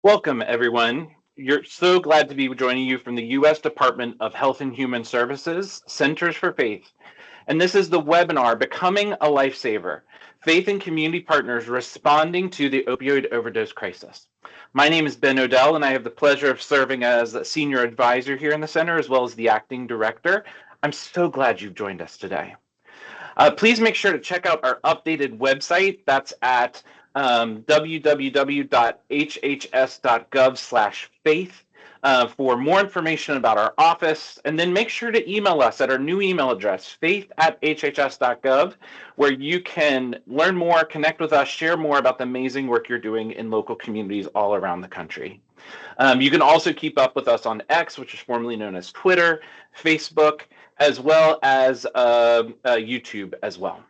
Welcome, everyone. You're so glad to be joining you from the U.S. Department of Health and Human Services, Centers for Faith. And this is the webinar, Becoming a Lifesaver, Faith and Community Partners Responding to the Opioid Overdose Crisis. My name is Ben Odell, and I have the pleasure of serving as a senior advisor here in the center, as well as the acting director. I'm so glad you've joined us today. Please make sure to check out our updated website. That's at www.hhs.gov/faith for more information about our office. And then make sure to email us at our new email address, faith@hhs.gov, where you can learn more, connect with us, share more about the amazing work you're doing in local communities all around the country. You can also keep up with us on X, which is formerly known as Twitter, Facebook, as well as YouTube as well.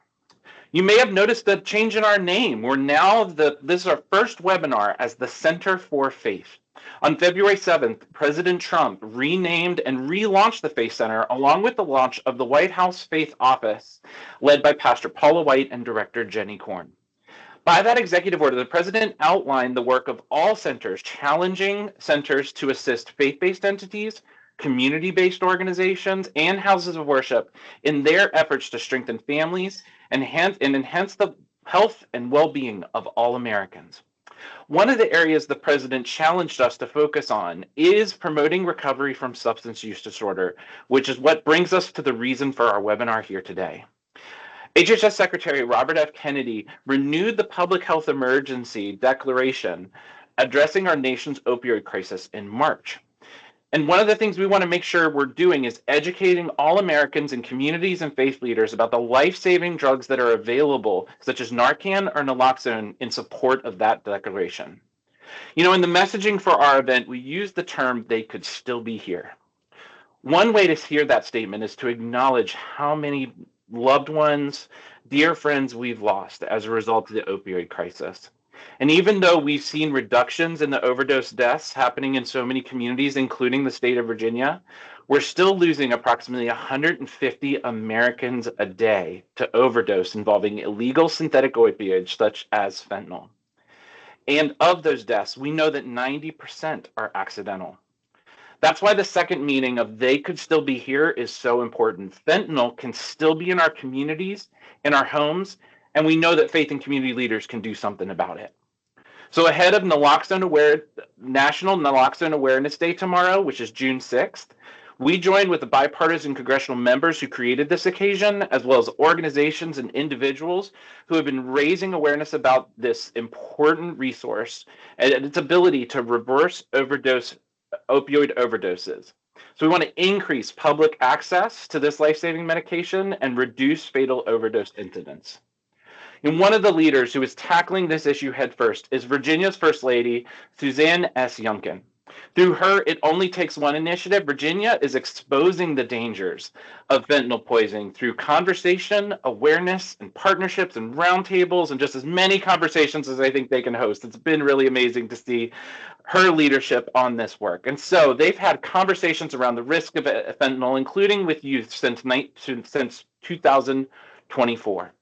You may have noticed a change in our name. We're now this is our first webinar as the Center for Faith. On February 7th, President Trump renamed and relaunched the Faith Center along with the launch of the White House Faith Office, led by Pastor Paula White and Director Jenny Korn. By that executive order, the president outlined the work of all centers, challenging centers to assist faith-based entities, community-based organizations, and houses of worship in their efforts to strengthen families and enhance the health and well-being of all Americans. One of the areas the president challenged us to focus on is promoting recovery from substance use disorder, which is what brings us to the reason for our webinar here today. HHS Secretary Robert F. Kennedy renewed the public health emergency declaration addressing our nation's opioid crisis in March. And one of the things we want to make sure we're doing is educating all Americans and communities and faith leaders about the life-saving drugs that are available, such as Narcan or naloxone, in support of that declaration. You know, in the messaging for our event, we use the term, "they could still be here." One way to hear that statement is to acknowledge how many loved ones, dear friends we've lost as a result of the opioid crisis. And even though we've seen reductions in the overdose deaths happening in so many communities, including the state of Virginia, we're still losing approximately 150 Americans a day to overdose involving illegal synthetic opioids such as fentanyl. And of those deaths, we know that 90% are accidental. That's why the second meaning of "they could still be here" is so important. Fentanyl can still be in our communities, in our homes, and we know that faith and community leaders can do something about it. So ahead of National Naloxone Awareness Day tomorrow, which is June 6th, we joined with the bipartisan congressional members who created this occasion, as well as organizations and individuals who have been raising awareness about this important resource and its ability to reverse opioid overdoses. So we want to increase public access to this life-saving medication and reduce fatal overdose incidents. And one of the leaders who is tackling this issue headfirst is Virginia's First Lady, Suzanne S. Youngkin. Through her It Only Takes One initiative, Virginia is exposing the dangers of fentanyl poisoning through conversation, awareness, and partnerships and roundtables, and just as many conversations as I think they can host. It's been really amazing to see her leadership on this work. And so they've had conversations around the risk of fentanyl, including with youth since 2024.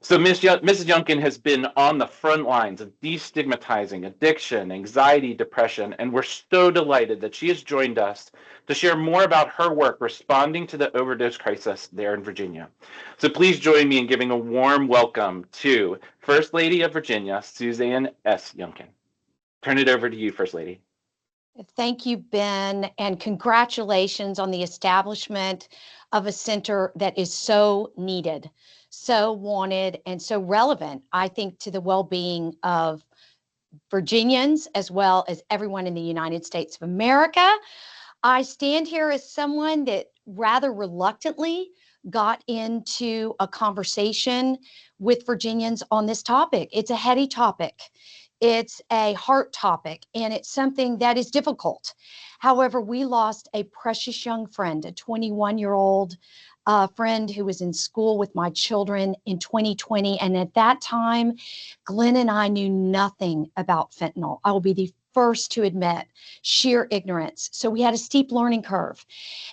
So Mrs. Youngkin has been on the front lines of destigmatizing addiction, anxiety, depression, and we're so delighted that she has joined us to share more about her work responding to the overdose crisis there in Virginia. So please join me in giving a warm welcome to First Lady of Virginia, Suzanne S. Youngkin. Turn it over to you, First Lady. Thank you, Ben, and congratulations on the establishment of a center that is so needed, so wanted, and so relevant, I think, to the well-being of Virginians as well as everyone in the United States of America. I stand here as someone that rather reluctantly got into a conversation with Virginians on this topic. It's a heady topic. It's a heart topic, and it's something that is difficult. However, we lost a precious young friend, a 21-year-old friend who was in school with my children in 2020. And at that time, Glenn and I knew nothing about fentanyl. I will be the first to admit sheer ignorance. So we had a steep learning curve.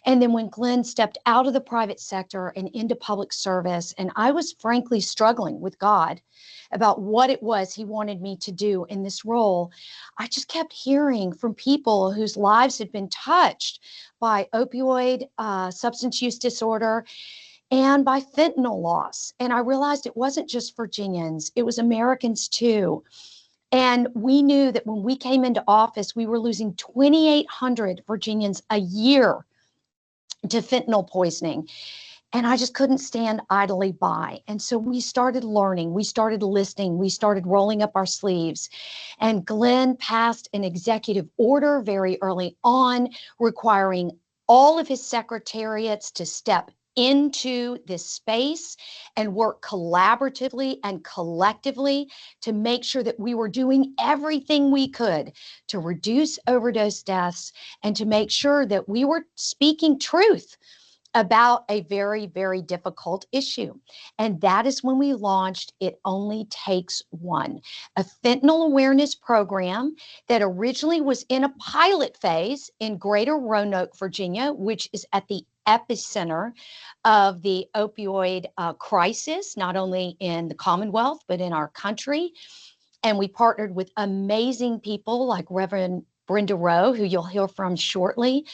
And then when Glenn stepped out of the private sector and into public service, and I was frankly struggling with God about what it was he wanted me to do in this role, I just kept hearing from people whose lives had been touched by opioid substance use disorder and by fentanyl loss. And I realized it wasn't just Virginians, it was Americans too. And we knew that when we came into office, we were losing 2,800 Virginians a year to fentanyl poisoning. And I just couldn't stand idly by. And so we started learning, we started listening, we started rolling up our sleeves. And Glenn passed an executive order very early on requiring all of his secretariats to step into this space and work collaboratively and collectively to make sure that we were doing everything we could to reduce overdose deaths and to make sure that we were speaking truth about a very, very difficult issue. And that is when we launched It Only Takes One, a fentanyl awareness program that originally was in a pilot phase in Greater Roanoke, Virginia, which is at the epicenter of the opioid crisis, not only in the Commonwealth, but in our country. And we partnered with amazing people like Reverend Brenda Rowe, who you'll hear from shortly.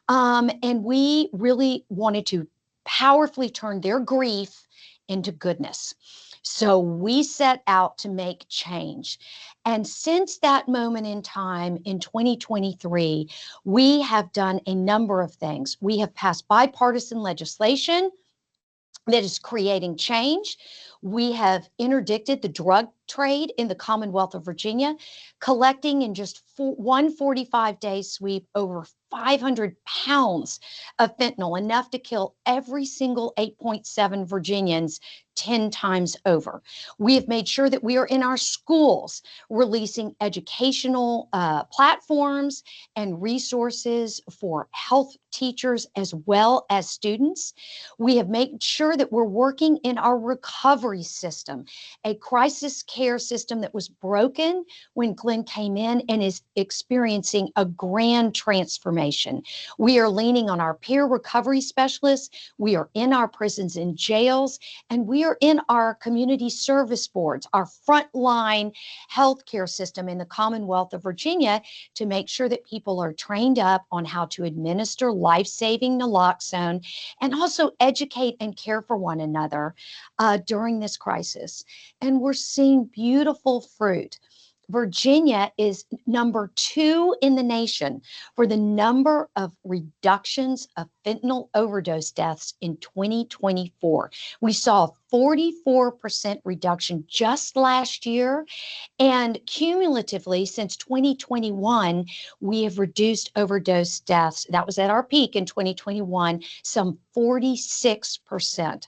And we really wanted to powerfully turn their grief into goodness. So we set out to make change. And since that moment in time in 2023, we have done a number of things. We have passed bipartisan legislation that is creating change. We have interdicted the drug trade in the Commonwealth of Virginia, collecting in just one 45-day sweep over 500 pounds of fentanyl, enough to kill every single 8.7 Virginians 10 times over. We have made sure that we are in our schools releasing educational platforms and resources for health teachers as well as students. We have made sure that we're working in our recovery system, a crisis care system that was broken when Glenn came in and is experiencing a grand transformation. We are leaning on our peer recovery specialists. We are in our prisons and jails, and we are in our community service boards, our frontline healthcare system in the Commonwealth of Virginia, to make sure that people are trained up on how to administer life-saving naloxone and also educate and care for one another during this crisis. And we're seeing beautiful fruit. Virginia is number 2 in the nation for the number of reductions of fentanyl overdose deaths in 2024. We saw a 44% reduction just last year, and cumulatively since 2021, we have reduced overdose deaths. That was at our peak in 2021, some 46%.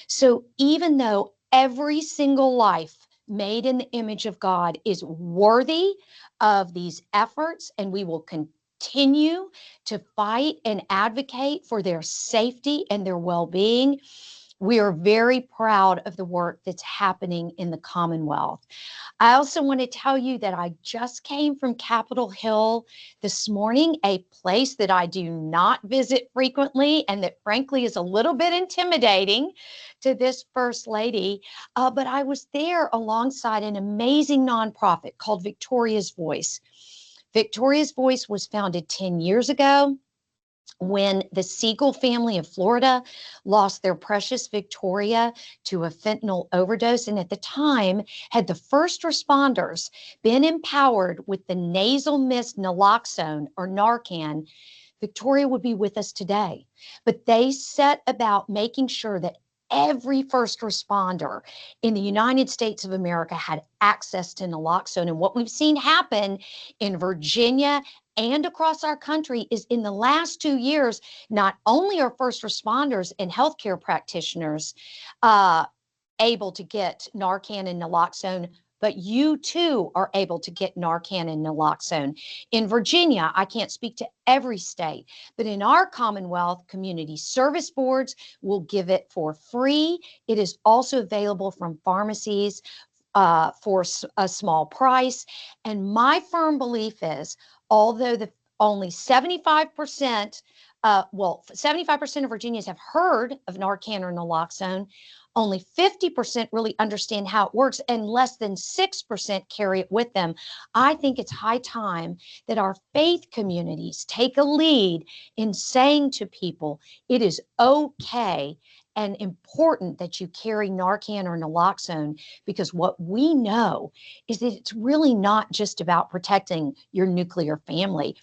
So even though every single life made in the image of God is worthy of these efforts, and we will continue to fight and advocate for their safety and their well-being, we are very proud of the work that's happening in the Commonwealth. I also want to tell you that I just came from Capitol Hill this morning, a place that I do not visit frequently and that frankly is a little bit intimidating to this First Lady. But I was there alongside an amazing nonprofit called Victoria's Voice. Victoria's Voice was founded 10 years ago when the Siegel family of Florida lost their precious Victoria to a fentanyl overdose. And at the time, had the first responders been empowered with the nasal mist naloxone or Narcan, Victoria would be with us today. But they set about making sure that every first responder in the United States of America had access to naloxone. And what we've seen happen in Virginia and across our country is in the last 2 years, not only are first responders and healthcare practitioners able to get Narcan and naloxone, but you too are able to get Narcan and naloxone. In Virginia, I can't speak to every state, but in our Commonwealth, community service boards will give it for free. It is also available from pharmacies for a small price. And my firm belief is, although only 75%, 75% of Virginians have heard of Narcan or naloxone, only 50% really understand how it works, and less than 6% carry it with them. I think it's high time that our faith communities take a lead in saying to people, it is okay and important that you carry Narcan or naloxone, because what we know is that it's really not just about protecting your nuclear family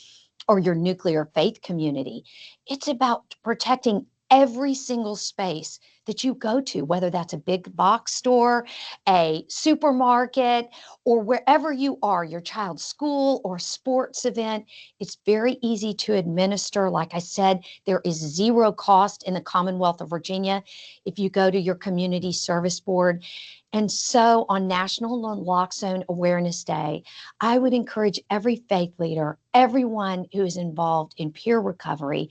or your nuclear faith community. It's about protecting every single space that you go to, whether that's a big box store, a supermarket, or wherever you are, your child's school or sports event. It's very easy to administer. Like I said, there is zero cost in the Commonwealth of Virginia if you go to your community service board. And so on National Naloxone Awareness Day, I would encourage every faith leader, everyone who is involved in peer recovery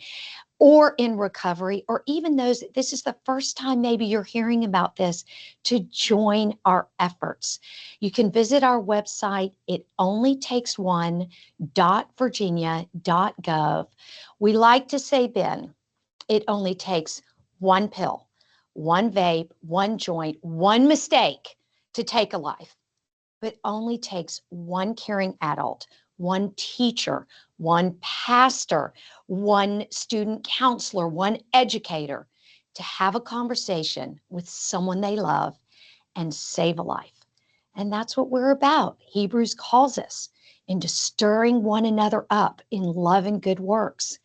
or in recovery, or even those, this is the first time maybe you're hearing about this, to join our efforts. You can visit our website, itonlytakesone.virginia.gov. We like to say, Ben, it only takes one pill, one vape, one joint, one mistake to take a life. But only takes one caring adult, one teacher, one pastor, one student counselor, one educator to have a conversation with someone they love and save a life. And that's what we're about. Hebrews calls us into stirring one another up in love and good works.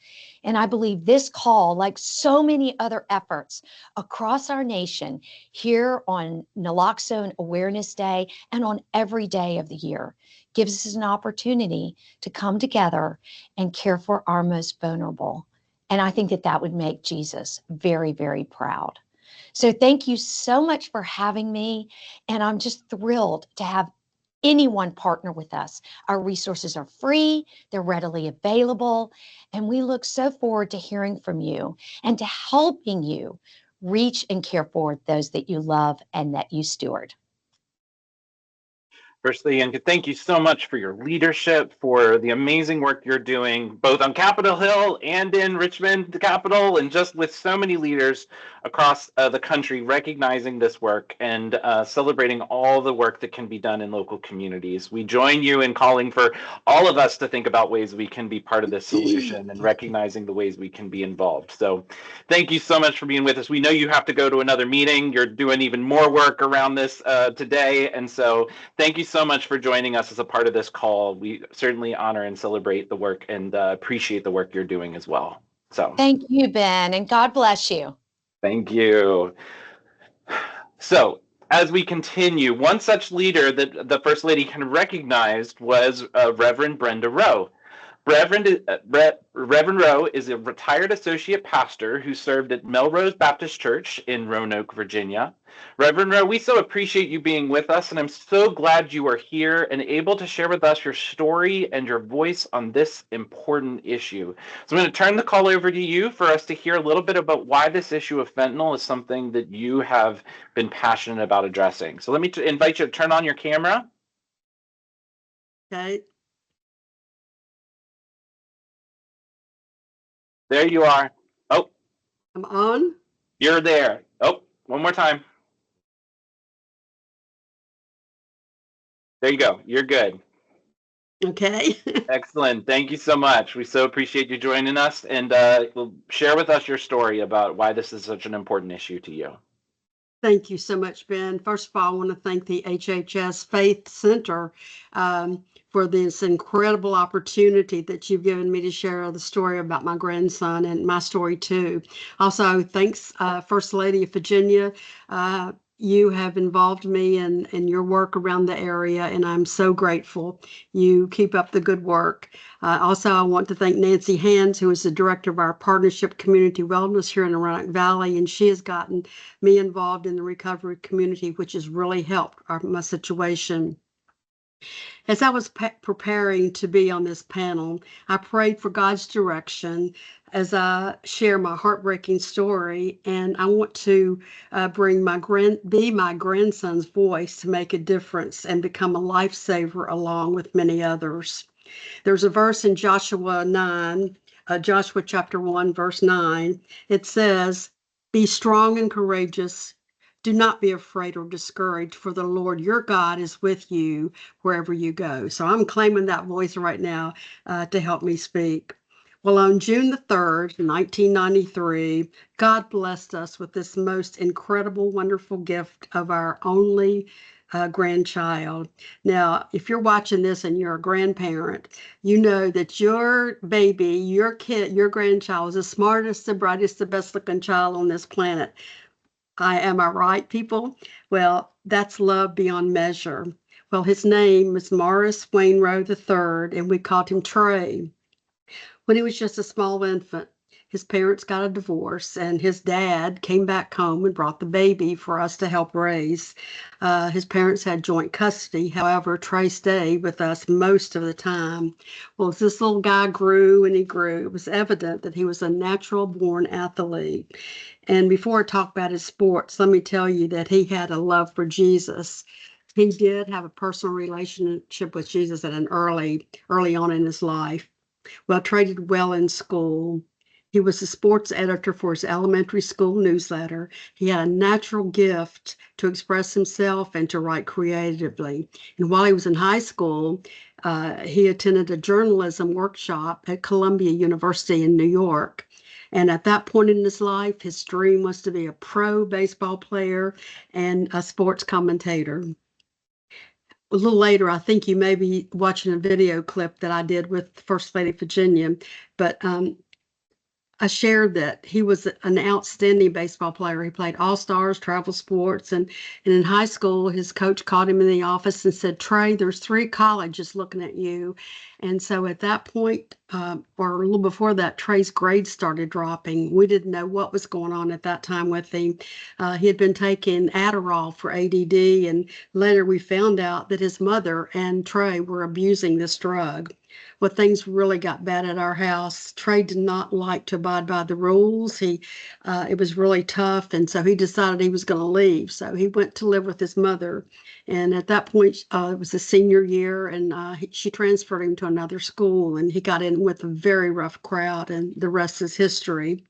And I believe this call, like so many other efforts across our nation here on Naloxone Awareness Day and on every day of the year, gives us an opportunity to come together and care for our most vulnerable. And I think that that would make Jesus very, very proud. So thank you so much for having me. And I'm just thrilled to have anyone partner with us. Our resources are free, they're readily available, and we look so forward to hearing from you and to helping you reach and care for those that you love and that you steward. Firstly, and thank you so much for your leadership, for the amazing work you're doing, both on Capitol Hill and in Richmond, the Capitol, and just with so many leaders across the country recognizing this work and celebrating all the work that can be done in local communities. We join you in calling for all of us to think about ways we can be part of this solution and recognizing the ways we can be involved. So thank you so much for being with us. We know you have to go to another meeting. You're doing even more work around this today. And so thank you so much for joining us as a part of this call. We certainly honor and celebrate the work and appreciate the work you're doing as well. So thank you, Ben, and God bless you. Thank you. So as we continue, one such leader that the First Lady kind of recognized was Reverend Brenda Rowe. Reverend Rowe is a retired associate pastor who served at Melrose Baptist Church in Roanoke, Virginia. Reverend Rowe, we so appreciate you being with us, and I'm so glad you are here and able to share with us your story and your voice on this important issue. So I'm going to turn the call over to you for us to hear a little bit about why this issue of fentanyl is something that you have been passionate about addressing. So let me invite you to turn on your camera. Okay. There you are. Oh, I'm on. You're there. Oh, one more time. There you go. You're good. Okay. Excellent. Thank you so much. We so appreciate you joining us, and share with us your story about why this is such an important issue to you. Thank you so much, Ben. First of all, I want to thank the HHS Faith Center for this incredible opportunity that you've given me to share the story about my grandson and my story too. Also, thanks, First Lady of Virginia. You have involved me in your work around the area, and I'm so grateful. You keep up the good work. Also, I want to thank Nancy Hands, who is the director of our Partnership Community Wellness here in the Roanoke Valley, and she has gotten me involved in the recovery community, which has really helped my situation. As I was preparing to be on this panel, I prayed for God's direction as I share my heartbreaking story, and I want to be my grandson's voice to make a difference and become a lifesaver along with many others. There's a verse in Joshua chapter 1, verse 9. It says, "Be strong and courageous. Do not be afraid or discouraged, for the Lord your God is with you wherever you go." So I'm claiming that voice right now to help me speak. Well, on June the 3rd, 1993, God blessed us with this most incredible, wonderful gift of our only grandchild. Now, if you're watching this and you're a grandparent, you know that your baby, your kid, your grandchild is the smartest, the brightest, the best looking child on this planet. Am I right, people? Well, that's love beyond measure. Well, his name was Morris Wayne Rowe III, and we called him Trey. When he was just a small infant, his parents got a divorce, and his dad came back home and brought the baby for us to help raise. His parents had joint custody. However, Trey stayed with us most of the time. Well, as this little guy grew and he grew, it was evident that he was a natural-born athlete. And before I talk about his sports, let me tell you that he had a love for Jesus. He did have a personal relationship with Jesus at an early on in his life. Well, Trey did well in school. He was the sports editor for his elementary school newsletter. He had a natural gift to express himself and to write creatively. And while he was in high school, he attended a journalism workshop at Columbia University in New York. And at that point in his life, his dream was to be a pro baseball player and a sports commentator. A little later, I think you may be watching a video clip that I did with First Lady Virginia, but I shared that he was an outstanding baseball player. He played all-stars, travel sports, and in high school, his coach called him in the office and said, "Trey, there's 3 colleges looking at you." And so at that point, or a little before that, Trey's grades started dropping. We didn't know what was going on at that time with him. He had been taking Adderall for ADD, and later we found out that his mother and Trey were abusing this drug. Well, things really got bad at our house. Trey did not like to abide by the rules. It was really tough, and so he decided he was going to leave. So he went to live with his mother, and at that point, it was his senior year, and she transferred him to another school, and he got in with a very rough crowd, and the rest is history.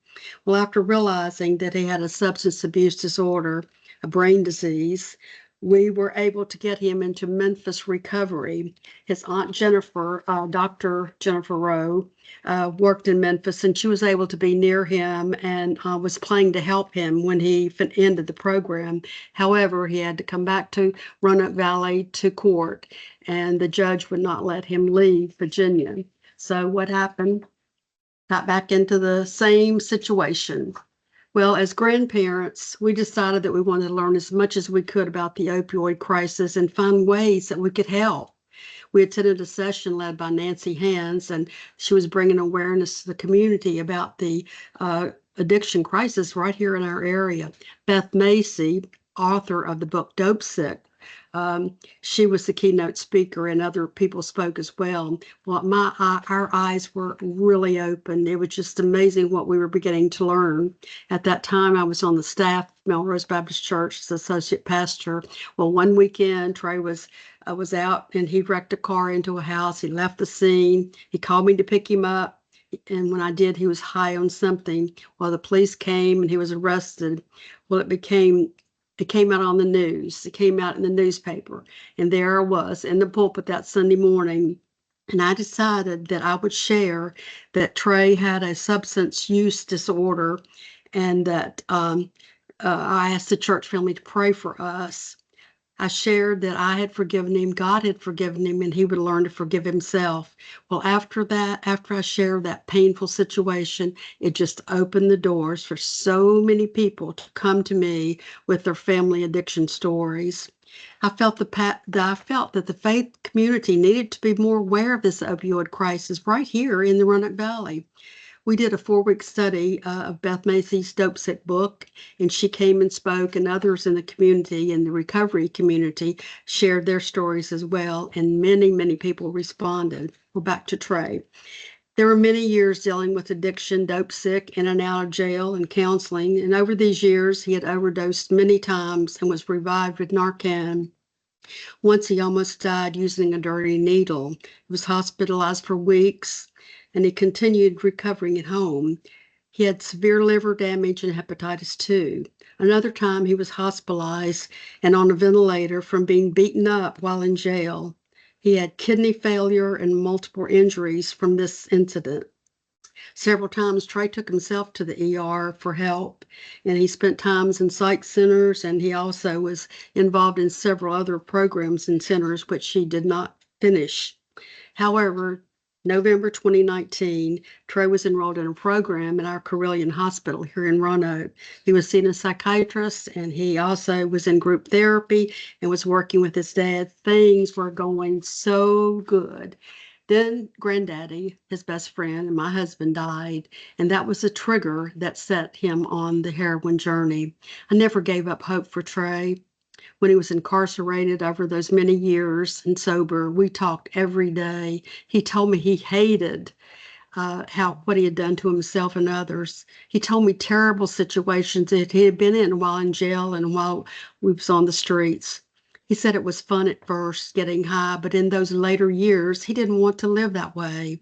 Well, after realizing that he had a substance abuse disorder, a brain disease, we were able to get him into Memphis recovery. His aunt Jennifer, Dr. Jennifer Rowe, worked in Memphis, and she was able to be near him and was planning to help him when he ended the program. However, he had to come back to Roanoke Valley to court, and the judge would not let him leave Virginia. So what happened? Got back into the same situation. Well, as grandparents, we decided that we wanted to learn as much as we could about the opioid crisis and find ways that we could help. We attended a session led by Nancy Hands, and she was bringing awareness to the community about the addiction crisis right here in our area. Beth Macy, author of the book Dope Sick, she was the keynote speaker, and other people spoke as well. Well, our eyes were really open. It was just amazing what we were beginning to learn. At that time, I was on the staff of Melrose Baptist Church as associate pastor. Well, one weekend, Trey was out, and he wrecked a car into a house. He left the scene. He called me to pick him up, and when I did, he was high on something. Well, the police came, and he was arrested. Well, it came out on the news. It came out in the newspaper. And there I was in the pulpit that Sunday morning. And I decided that I would share that Trey had a substance use disorder, and that I asked the church family to pray for us. I shared that I had forgiven him, God had forgiven him, and he would learn to forgive himself. Well, after I shared that painful situation, it just opened the doors for so many people to come to me with their family addiction stories. I felt that the faith community needed to be more aware of this opioid crisis right here in the Roanoke Valley. We did a 4-week study of Beth Macy's Dope Sick book, and she came and spoke, and others in the community, in the recovery community, shared their stories as well, and many, many people responded. We're back to Trey. There were many years dealing with addiction, dope sick, in and out of jail, and counseling, and over these years, he had overdosed many times and was revived with Narcan. Once he almost died using a dirty needle. He was hospitalized for weeks, and he continued recovering at home. He had severe liver damage and hepatitis 2. Another time he was hospitalized and on a ventilator from being beaten up while in jail. He had kidney failure and multiple injuries from this incident. Several times Trey took himself to the ER for help, and he spent times in psych centers, and he also was involved in several other programs and centers which he did not finish. However, November 2019, Trey was enrolled in a program at our Carilion Hospital here in Roanoke. He was seeing a psychiatrist, and he also was in group therapy and was working with his dad. Things were going so good. Then Granddaddy, his best friend, and my husband died, and that was a trigger that set him on the heroin journey. I never gave up hope for Trey. When he was incarcerated over those many years and sober, we talked every day. He told me he hated what he had done to himself and others. He told me terrible situations that he had been in while in jail and while we was on the streets. He said it was fun at first, getting high, but in those later years, he didn't want to live that way.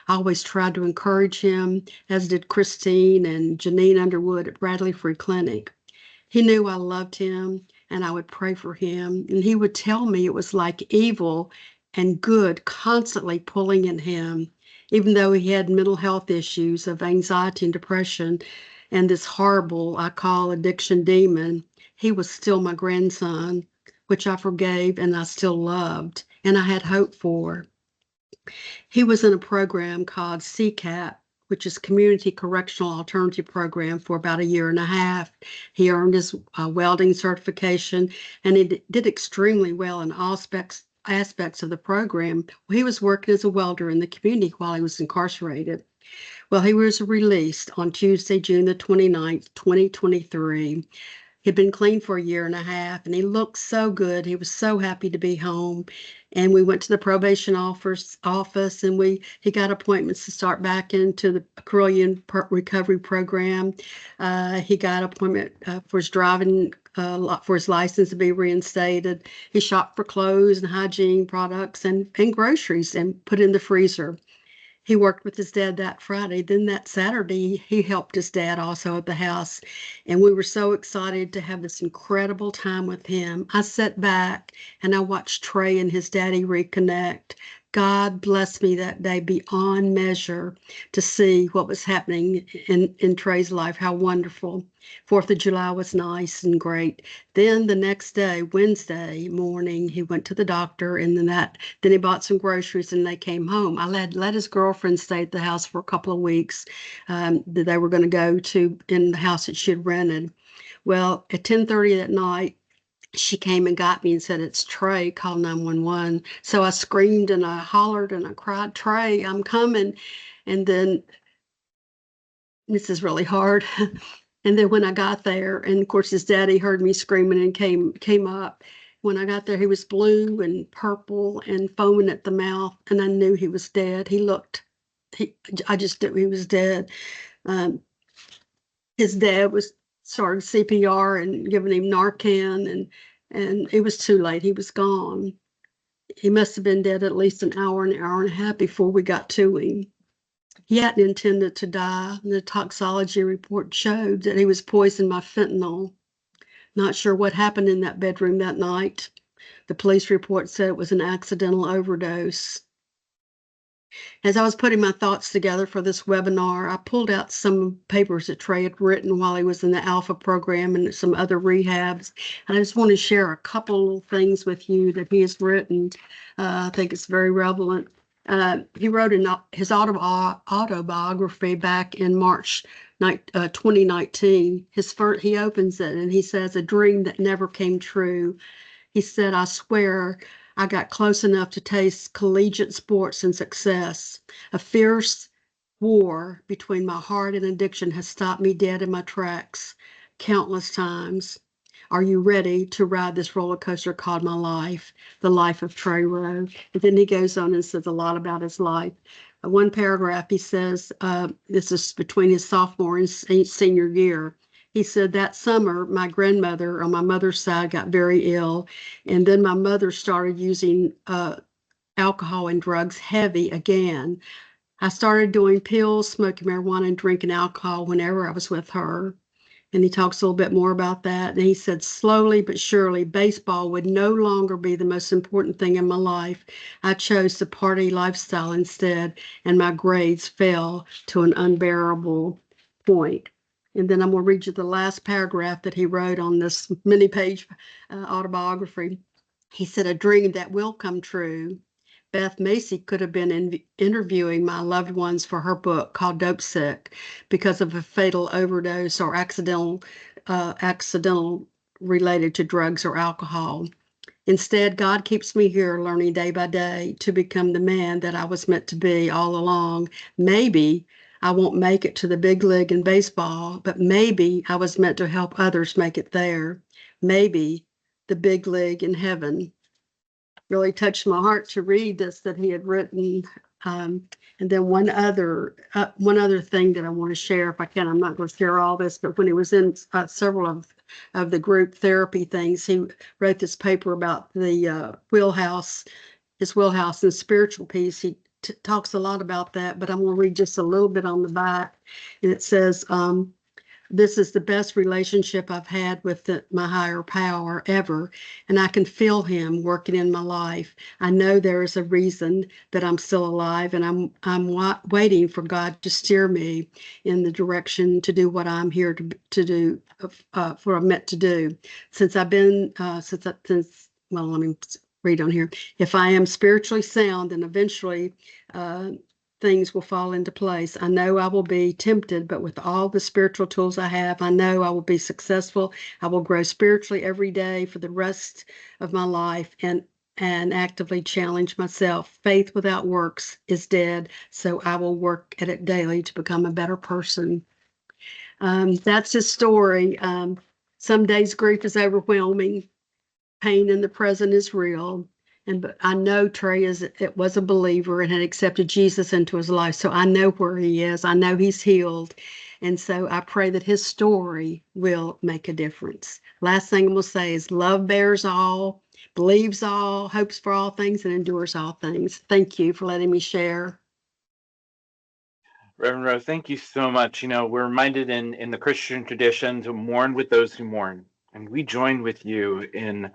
I always tried to encourage him, as did Christine and Janine Underwood at Bradley Free Clinic. He knew I loved him, and I would pray for him, and he would tell me it was like evil and good constantly pulling at him, even though he had mental health issues of anxiety and depression and this horrible, I call, addiction demon. He was still my grandson, which I forgave and I still loved, and I had hope for. He was in a program called CCAP, which is Community Correctional Alternative Program, for about a year and a half. He earned his welding certification, and he did extremely well in all aspects of the program. He was working as a welder in the community while he was incarcerated. Well, he was released on Tuesday, June the 29th, 2023. He'd been clean for a year and a half, and he looked so good. He was so happy to be home. And we went to the probation office, and he got appointments to start back into the Carilion recovery program. He got appointment for his driving, for his license to be reinstated. He shopped for clothes and hygiene products and groceries and put in the freezer. He worked with his dad that Friday. Then that Saturday, he helped his dad also at the house. And we were so excited to have this incredible time with him. I sat back and I watched Trey and his daddy reconnect. God blessed me that day beyond measure to see what was happening in Trey's life. How wonderful. 4th of July was nice and great. Then the next day, Wednesday morning, he went to the doctor, and then he bought some groceries and they came home. I let his girlfriend stay at the house for a couple of weeks that they were going to go to in the house that she had rented. Well, at 10:30 that night, she came and got me and said, "It's Trey, call 911. So I screamed and I hollered and I cried, "Trey, I'm coming." And then, this is really hard. And then when I got there, and of course his daddy heard me screaming and came up. When I got there, he was blue and purple and foaming at the mouth, and I knew he was dead. I just knew he was dead. His dad was started CPR and giving him Narcan, and it was too late. He was gone. He must have been dead at least an hour and a half before we got to him. He hadn't intended to die. The toxicology report showed that he was poisoned by fentanyl. Not sure what happened in that bedroom that night. The police report said it was an accidental overdose. As I was putting my thoughts together for this webinar, I pulled out some papers that Trey had written while he was in the Alpha program and some other rehabs. And I just want to share a couple of things with you that he has written. I think it's very relevant. He wrote his autobiography back in March 2019. He opens it and he says, "A dream that never came true." He said, "I swear I got close enough to taste collegiate sports and success. A fierce war between my heart and addiction has stopped me dead in my tracks countless times. Are you ready to ride this roller coaster called my life, the life of Trey Rowe? And then he goes on and says a lot about his life. One paragraph, he says, this is between his sophomore and senior year. He said that summer, my grandmother on my mother's side got very ill. And then my mother started using alcohol and drugs heavy again. I started doing pills, smoking marijuana, and drinking alcohol whenever I was with her. And he talks a little bit more about that. And he said, slowly but surely, baseball would no longer be the most important thing in my life. I chose the party lifestyle instead, and my grades fell to an unbearable point. And then I'm going to read you the last paragraph that he wrote on this many-page autobiography. He said, a dream that will come true. Beth Macy could have been interviewing my loved ones for her book called Dope Sick because of a fatal overdose or accidental related to drugs or alcohol. Instead, God keeps me here learning day by day to become the man that I was meant to be all along. Maybe I won't make it to the big league in baseball, but maybe I was meant to help others make it there. Maybe the big league in heaven. Really touched my heart to read this that he had written. And then one other thing that I want to share, if I can. I'm not going to share all this, but when he was in several of the group therapy things, he wrote this paper about the his wheelhouse and spiritual piece. He talks a lot about that, but I'm going to read just a little bit on the back, and it says, this is the best relationship I've had with my higher power ever, and I can feel him working in my life. I know there is a reason that I'm still alive, and I'm waiting for God to steer me in the direction to do what I'm here to do, what I'm meant to do. Since I've been, well, let me read on here. If I am spiritually sound, then eventually things will fall into place. I know I will be tempted, but with all the spiritual tools I have, I know I will be successful. I will grow spiritually every day for the rest of my life and actively challenge myself. Faith without works is dead, so I will work at it daily to become a better person. That's his story. Some days grief is overwhelming. Pain in the present is real. But I know Trey was a believer and had accepted Jesus into his life. So I know where he is. I know he's healed. And so I pray that his story will make a difference. Last thing I'm going to say is love bears all, believes all, hopes for all things, and endures all things. Thank you for letting me share. Reverend Rowe, thank you so much. You know, we're reminded in the Christian tradition to mourn with those who mourn. And we join with you in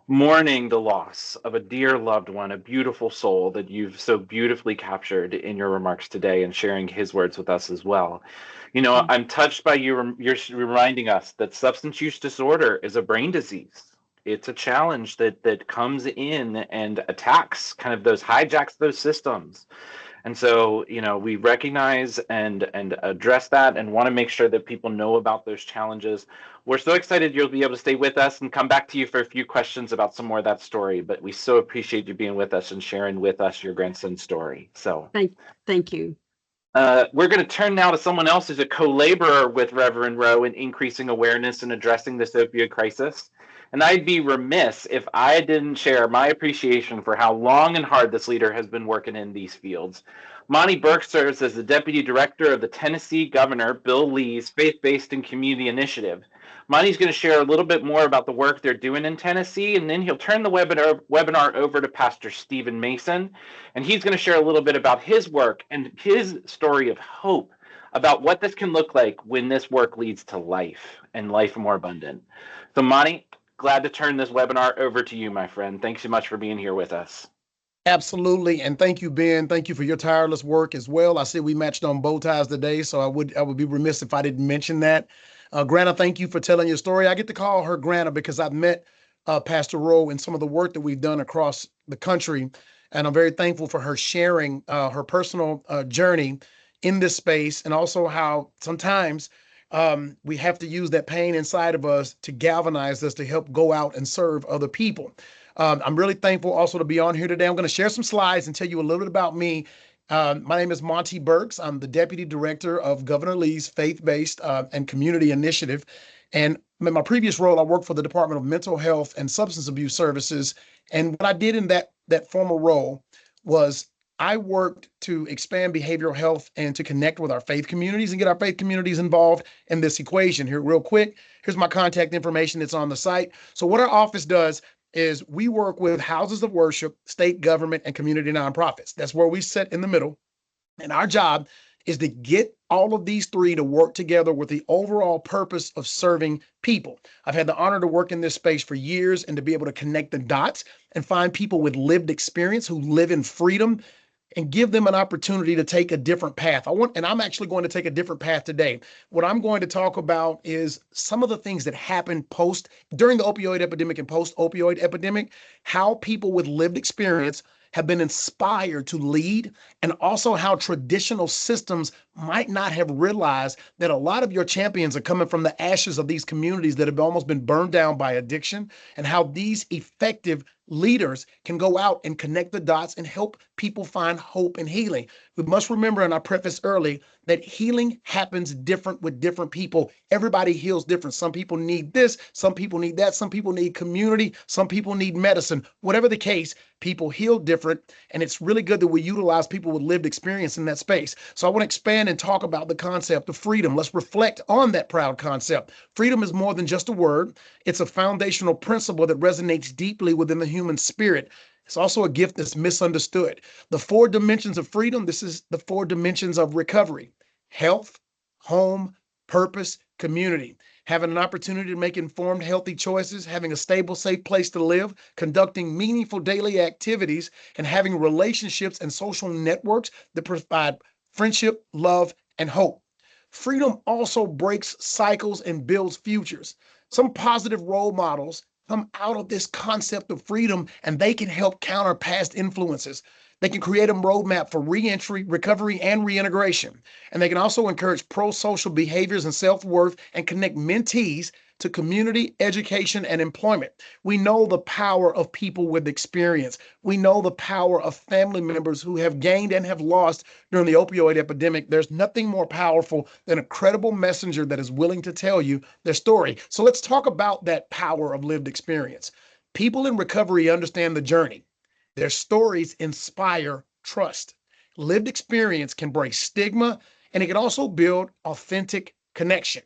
mourning the loss of a dear loved one, a beautiful soul that you've so beautifully captured in your remarks today and sharing his words with us as well. You know, I'm touched by you're reminding us that substance use disorder is a brain disease. It's a challenge that comes in and attacks, kind of hijacks those systems. And so, you know, we recognize and address that and want to make sure that people know about those challenges. We're so excited you'll be able to stay with us and come back to you for a few questions about some more of that story. But we so appreciate you being with us and sharing with us your grandson's story. So thank you. We're going to turn now to someone else who's a co-laborer with Reverend Rowe in increasing awareness and addressing this opioid crisis. And I'd be remiss if I didn't share my appreciation for how long and hard this leader has been working in these fields. Monty Burks serves as the Deputy Director of the Tennessee Governor Bill Lee's Faith-Based and Community Initiative. Monty's going to share a little bit more about the work they're doing in Tennessee, and then he'll turn the webinar over to Pastor Stephen Mason, and he's going to share a little bit about his work and his story of hope about what this can look like when this work leads to life and life more abundant. So Monty, glad to turn this webinar over to you, my friend. Thanks so much for being here with us. Absolutely. And thank you, Ben. Thank you for your tireless work as well. I see we matched on bow ties today, so I would be remiss if I didn't mention that. Granta, thank you for telling your story. I get to call her Granta because I've met Pastor Rowe and some of the work that we've done across the country. And I'm very thankful for her sharing her personal journey in this space, and also how sometimes we have to use that pain inside of us to galvanize us to help go out and serve other people. I'm really thankful also to be on here today. I'm going to share some slides and tell you a little bit about me My name is Monty Burks. I'm the Deputy Director of Governor Lee's Faith-Based and Community Initiative. And in my previous role, I worked for the Department of Mental Health and Substance Abuse Services. And what I did in that former role was I worked to expand behavioral health and to connect with our faith communities and get our faith communities involved in this equation. Here, real quick, here's my contact information that's on the site. So what our office does is we work with houses of worship, state government, and community nonprofits. That's where we sit in the middle. And our job is to get all of these three to work together with the overall purpose of serving people. I've had the honor to work in this space for years and to be able to connect the dots and find people with lived experience who live in freedom and give them an opportunity to take a different path. And I'm actually going to take a different path today. What I'm going to talk about is some of the things that happened during the opioid epidemic and post-opioid epidemic, how people with lived experience have been inspired to lead, and also how traditional systems might not have realized that a lot of your champions are coming from the ashes of these communities that have almost been burned down by addiction, and how these effective leaders can go out and connect the dots and help people find hope and healing. We must remember, and I prefaced early, that healing happens different with different people. Everybody heals different. Some people need this, some people need that, some people need community, some people need medicine. Whatever the case, people heal different, and it's really good that we utilize people with lived experience in that space. So I want to expand and talk about the concept of freedom. Let's reflect on that proud concept. Freedom is more than just a word. It's a foundational principle that resonates deeply within the human spirit. It's also a gift that's misunderstood. The 4 dimensions of freedom, this is the 4 dimensions of recovery: health, home, purpose, community. Having an opportunity to make informed, healthy choices, having a stable, safe place to live, conducting meaningful daily activities, and having relationships and social networks that provide friendship, love, and hope. Freedom also breaks cycles and builds futures. Some positive role models come out of this concept of freedom, and they can help counter past influences. They can create a roadmap for reentry, recovery, and reintegration. And they can also encourage pro-social behaviors and self-worth and connect mentees to community, education, and employment. We know the power of people with experience. We know the power of family members who have gained and have lost during the opioid epidemic. There's nothing more powerful than a credible messenger that is willing to tell you their story. So let's talk about that power of lived experience. People in recovery understand the journey. Their stories inspire trust. Lived experience can break stigma, and it can also build authentic connection.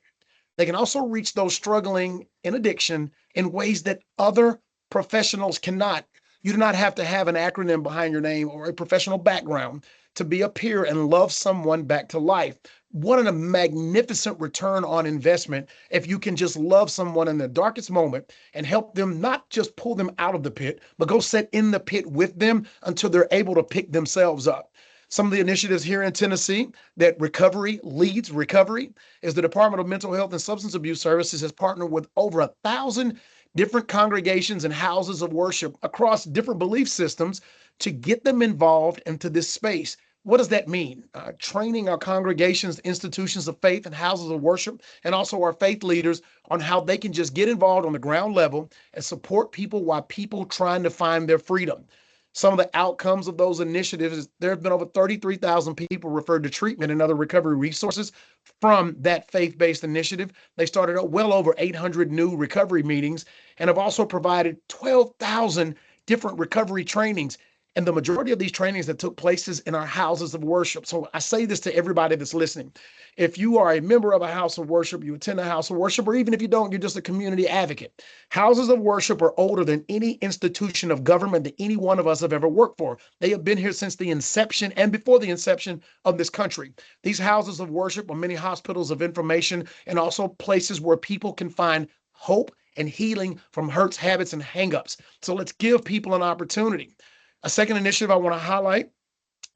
They can also reach those struggling in addiction in ways that other professionals cannot. You do not have to have an acronym behind your name or a professional background to be a peer and love someone back to life. What a magnificent return on investment if you can just love someone in their darkest moment and help them, not just pull them out of the pit, but go sit in the pit with them until they're able to pick themselves up. Some of the initiatives here in Tennessee that Recovery Leads Recovery is the Department of Mental Health and Substance Abuse Services has partnered with over 1,000 different congregations and houses of worship across different belief systems to get them involved into this space. What does that mean? Training our congregations, institutions of faith, and houses of worship, and also our faith leaders on how they can just get involved on the ground level and support people while people trying to find their freedom. Some of the outcomes of those initiatives is there have been over 33,000 people referred to treatment and other recovery resources from that faith-based initiative. They started out well over 800 new recovery meetings and have also provided 12,000 different recovery trainings. And the majority of these trainings that took places in our houses of worship. So I say this to everybody that's listening. If you are a member of a house of worship, you attend a house of worship, or even if you don't, you're just a community advocate. Houses of worship are older than any institution of government that any one of us have ever worked for. They have been here since the inception and before the inception of this country. These houses of worship are many hospitals of information and also places where people can find hope and healing from hurts, habits, and hangups. So let's give people an opportunity. A second initiative I want to highlight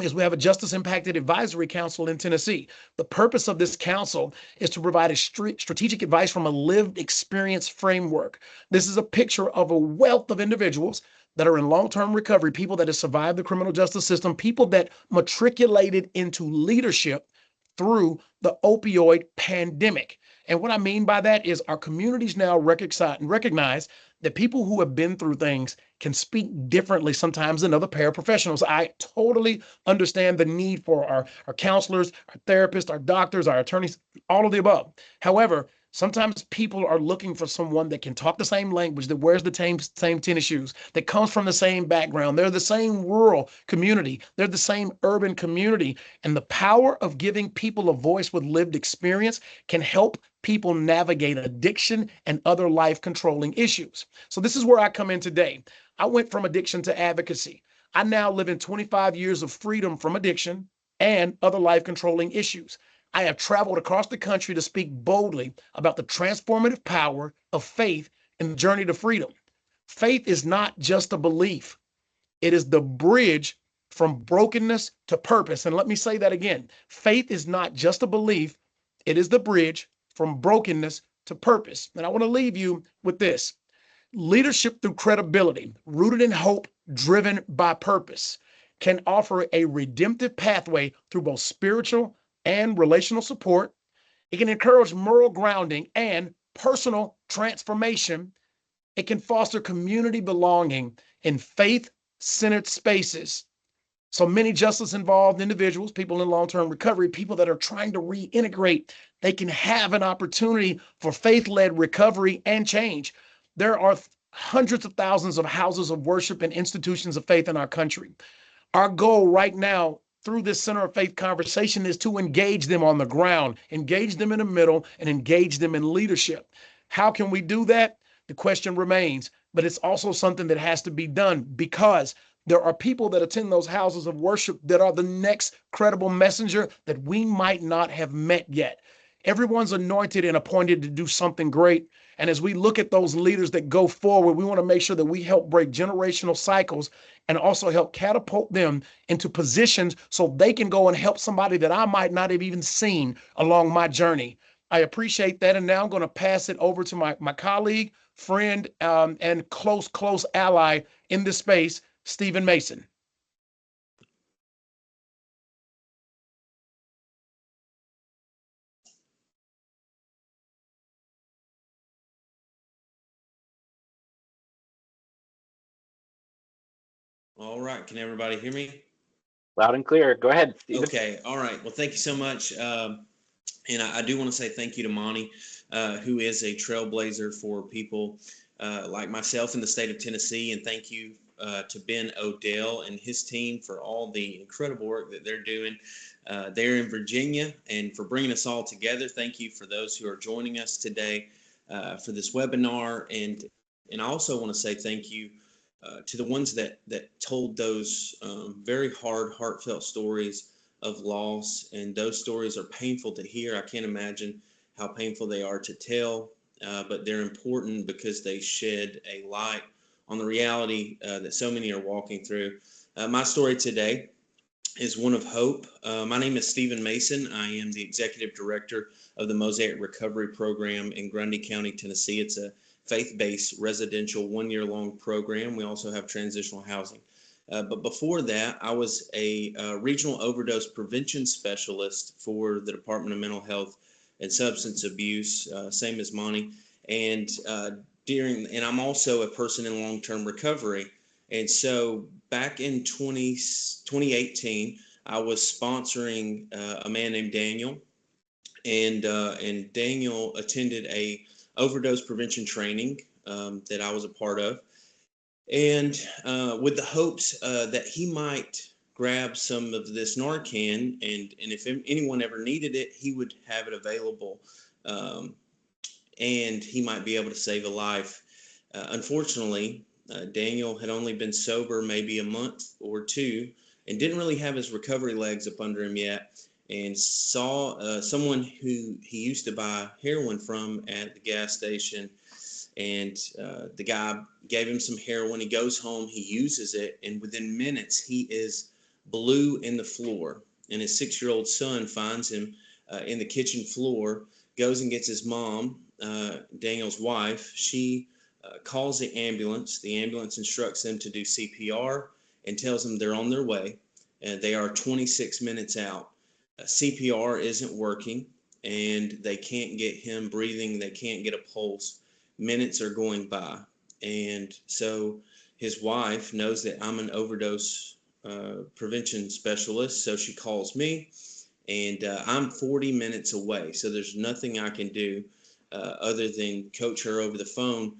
is we have a Justice Impacted Advisory Council in Tennessee. The purpose of this council is to provide a strategic advice from a lived experience framework. This is a picture of a wealth of individuals that are in long-term recovery, people that have survived the criminal justice system, people that matriculated into leadership through the opioid pandemic. And what I mean by that is our communities now recognize that people who have been through things can speak differently sometimes than other paraprofessionals. I totally understand the need for our counselors, our therapists, our doctors, our attorneys, all of the above. However, sometimes people are looking for someone that can talk the same language, that wears the same tennis shoes, that comes from the same background. They're the same rural community. They're the same urban community. And the power of giving people a voice with lived experience can help people navigate addiction and other life controlling issues. So this is where I come in today. I went from addiction to advocacy. I now live in 25 years of freedom from addiction and other life controlling issues. I have traveled across the country to speak boldly about the transformative power of faith in the journey to freedom. Faith is not just a belief. It is the bridge from brokenness to purpose. And let me say that again. Faith is not just a belief. It is the bridge from brokenness to purpose. And I want to leave you with this. Leadership through credibility, rooted in hope, driven by purpose, can offer a redemptive pathway through both spiritual and relational support. It can encourage moral grounding and personal transformation. It can foster community belonging in faith-centered spaces. So many justice-involved individuals, people in long-term recovery, people that are trying to reintegrate, they can have an opportunity for faith-led recovery and change. There are hundreds of thousands of houses of worship and institutions of faith in our country. Our goal right now through this Center of Faith conversation is to engage them on the ground, engage them in the middle, and engage them in leadership. How can we do that? The question remains, but it's also something that has to be done because there are people that attend those houses of worship that are the next credible messenger that we might not have met yet. Everyone's anointed and appointed to do something great. And as we look at those leaders that go forward, we want to make sure that we help break generational cycles and also help catapult them into positions so they can go and help somebody that I might not have even seen along my journey. I appreciate that. And now I'm going to pass it over to my colleague, friend, and close ally in this space, Stephen Mason. All right. Can everybody hear me? Loud and clear. Go ahead, Stephen. Okay. All right. Well, thank you so much. And I do want to say thank you to Monty, who is a trailblazer for people like myself in the state of Tennessee. And thank you to Ben Odell and his team for all the incredible work that they're doing there in Virginia and for bringing us all together. Thank you for those who are joining us today for this webinar. And I also want to say thank you to the ones that told those very heartfelt stories of loss. And those stories are painful to hear. I can't imagine how painful they are to tell, but they're important because they shed a light on the reality that so many are walking through. My story today is one of hope. My name is Stephen Mason. I am the executive director of the Mosaic Recovery Program in Grundy County, Tennessee. It's a faith-based residential one-year-long program. We also have transitional housing. But before that, I was a regional overdose prevention specialist for the Department of Mental Health and Substance Abuse, same as Monty. And I'm also a person in long-term recovery. And so back in 2018, I was sponsoring a man named Daniel, and Daniel attended a overdose prevention training that I was a part of, and with the hopes that he might grab some of this Narcan, and if anyone ever needed it, he would have it available, and he might be able to save a life. Unfortunately, Daniel had only been sober maybe a month or two and didn't really have his recovery legs up under him yet, and saw someone who he used to buy heroin from at the gas station. And the guy gave him some heroin. He goes home, he uses it, and within minutes, he is blue in the floor. And his 6-year-old son finds him in the kitchen floor, goes and gets his mom, Daniel's wife. She calls the ambulance. The ambulance instructs them to do CPR and tells them they're on their way. They are 26 minutes out. CPR isn't working. and they can't get him breathing. They can't get a pulse. Minutes are going by. And so his wife knows that I'm an overdose prevention specialist. So she calls me, and I'm 40 minutes away. So there's nothing I can do other than coach her over the phone.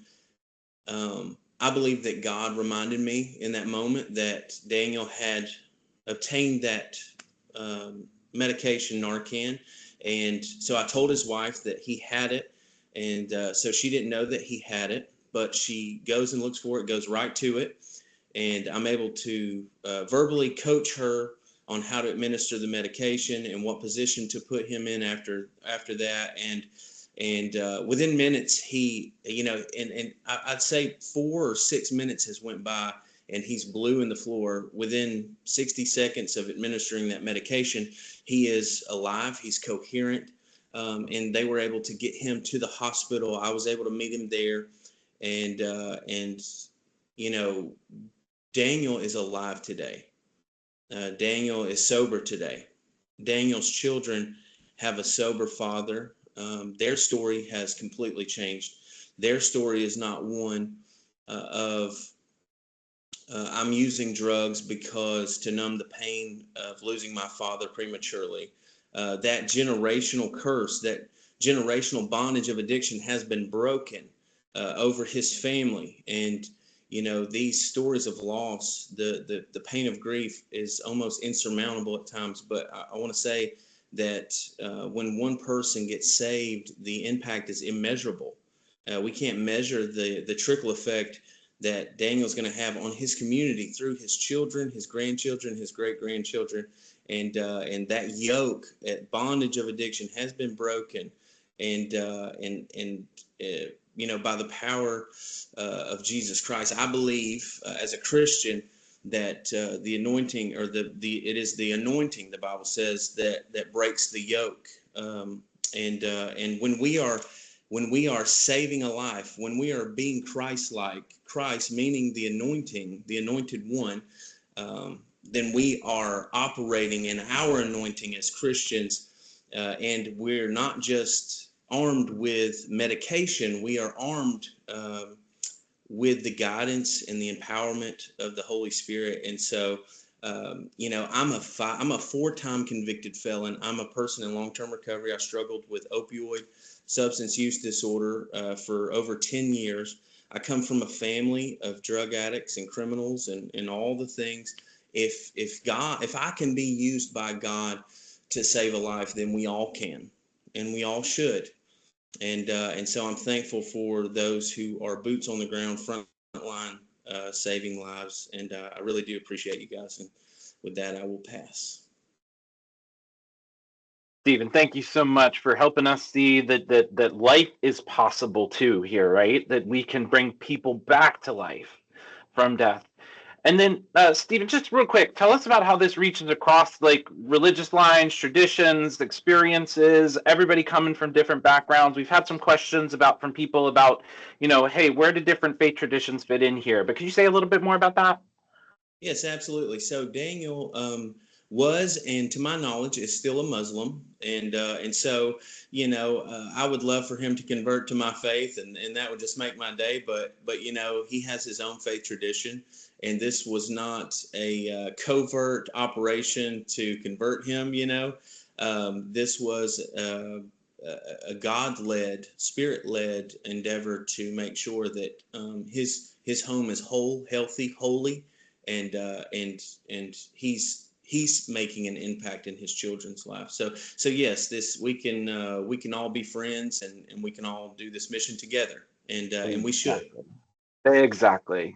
I believe that God reminded me in that moment that Daniel had obtained that medication, Narcan. And so I told his wife that he had it. And so she didn't know that he had it, but she goes and looks for it, goes right to it. And I'm able to verbally coach her on how to administer the medication and what position to put him in after that. And within minutes, he, and I'd say 4 or 6 minutes has went by, and he's blue in the floor. Within 60 seconds of administering that medication, he is alive. He's coherent. And they were able to get him to the hospital. I was able to meet him there. And Daniel is alive today. Daniel is sober today. Daniel's children have a sober father. Their story has completely changed. Their story is not one of I'm using drugs because to numb the pain of losing my father prematurely. That generational curse, that generational bondage of addiction has been broken over his family. And these stories of loss, the pain of grief is almost insurmountable at times. But I want to say that when one person gets saved, the impact is immeasurable. We can't measure the trickle effect that Daniel's going to have on his community through his children, his grandchildren, his great-grandchildren. And that yoke, that bondage of addiction has been broken. And by the power of Jesus Christ, I believe as a Christian that the anointing, or it is the anointing, the Bible says, that breaks the yoke. And when we are saving a life, when we are being Christ-like, Christ meaning the anointing, the anointed one, then we are operating in our anointing as Christians, and we're not just armed with medication, we are armed with the guidance and the empowerment of the Holy Spirit. And so, I'm a 4-time convicted felon. I'm a person in long-term recovery. I struggled with opioid substance use disorder for over 10 years. I come from a family of drug addicts and criminals and all the things. If I can be used by God to save a life, then we all can, and we all should. And so I'm thankful for those who are boots on the ground, front line, saving lives. And I really do appreciate you guys. And with that, I will pass. Stephen, thank you so much for helping us see that life is possible too here, right? That we can bring people back to life from death. And then, Stephen, just real quick, tell us about how this reaches across like religious lines, traditions, experiences, everybody coming from different backgrounds. We've had some questions from people about, hey, where do different faith traditions fit in here? But could you say a little bit more about that? Yes, absolutely. So Daniel was, and to my knowledge, is still a Muslim. And so, I would love for him to convert to my faith, and that would just make my day. But he has his own faith tradition. And this was not a covert operation to convert him, This was a God-led, Spirit-led endeavor to make sure that his home is whole, healthy, holy, and he's making an impact in his children's life. So yes, we can all be friends, and we can all do this mission together, and we should. Exactly.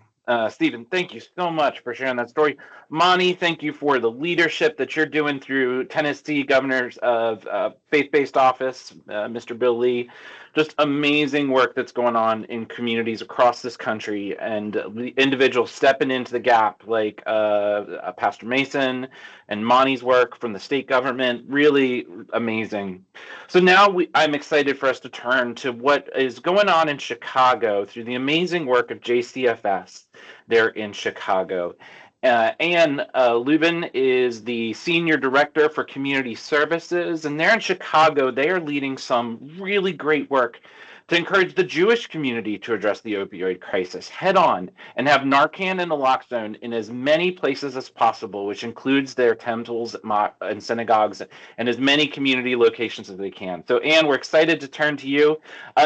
Stephen, thank you so much for sharing that story. Monty, thank you for the leadership that you're doing through Tennessee Governor's of Faith-Based Office, Mr. Bill Lee. Just amazing work that's going on in communities across this country, and the individuals stepping into the gap, like Pastor Mason and Monty's work from the state government. Really amazing. So now I'm excited for us to turn to what is going on in Chicago through the amazing work of JCFS there in Chicago. Ann Luban is the Senior Director for Community Services, and they're in Chicago. They are leading some really great work to encourage the Jewish community to address the opioid crisis head on and have Narcan and naloxone in as many places as possible, which includes their temples and synagogues and as many community locations as they can. So, Ann, we're excited to turn to you.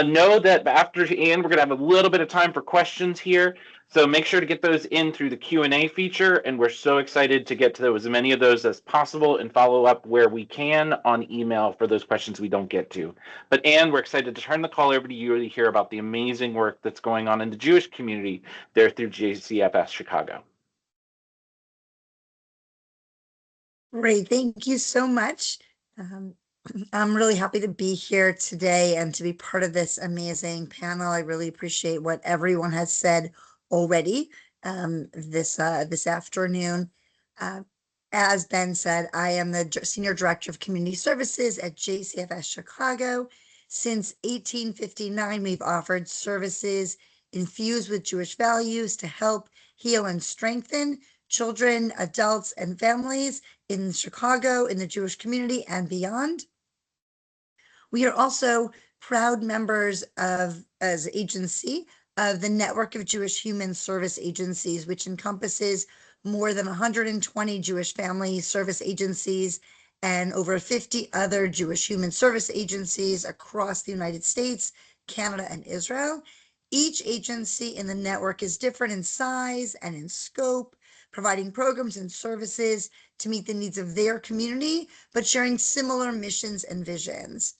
Know that after Ann, we're going to have a little bit of time for questions here. So make sure to get those in through the Q&A feature, and we're so excited to get to as many of those as possible and follow up where we can on email for those questions we don't get to. But Ann, we're excited to turn the call over to you to hear about the amazing work that's going on in the Jewish community there through JCFS Chicago. Great, thank you so much. I'm really happy to be here today and to be part of this amazing panel. I really appreciate what everyone has said already this afternoon. As Ben said, I am the Senior Director of Community Services at JCFS Chicago. Since 1859, we've offered services infused with Jewish values to help heal and strengthen children, adults, and families in Chicago, in the Jewish community, and beyond. We are also proud members of, as agency, of the Network of Jewish Human Service Agencies, which encompasses more than 120 Jewish family service agencies and over 50 other Jewish human service agencies across the United States, Canada, and Israel. Each agency in the network is different in size and in scope, providing programs and services to meet the needs of their community, but sharing similar missions and visions.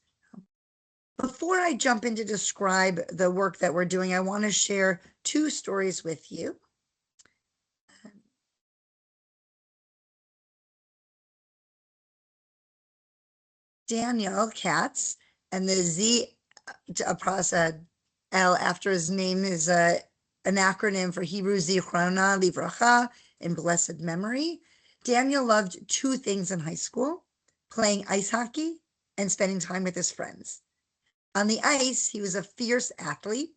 Before I jump in to describe the work that we're doing, I want to share two stories with you. Daniel Katz, and the Z L after his name is an acronym for Hebrew Zichrona Livracha, in blessed memory. Daniel loved two things in high school: playing ice hockey and spending time with his friends. On the ice, he was a fierce athlete.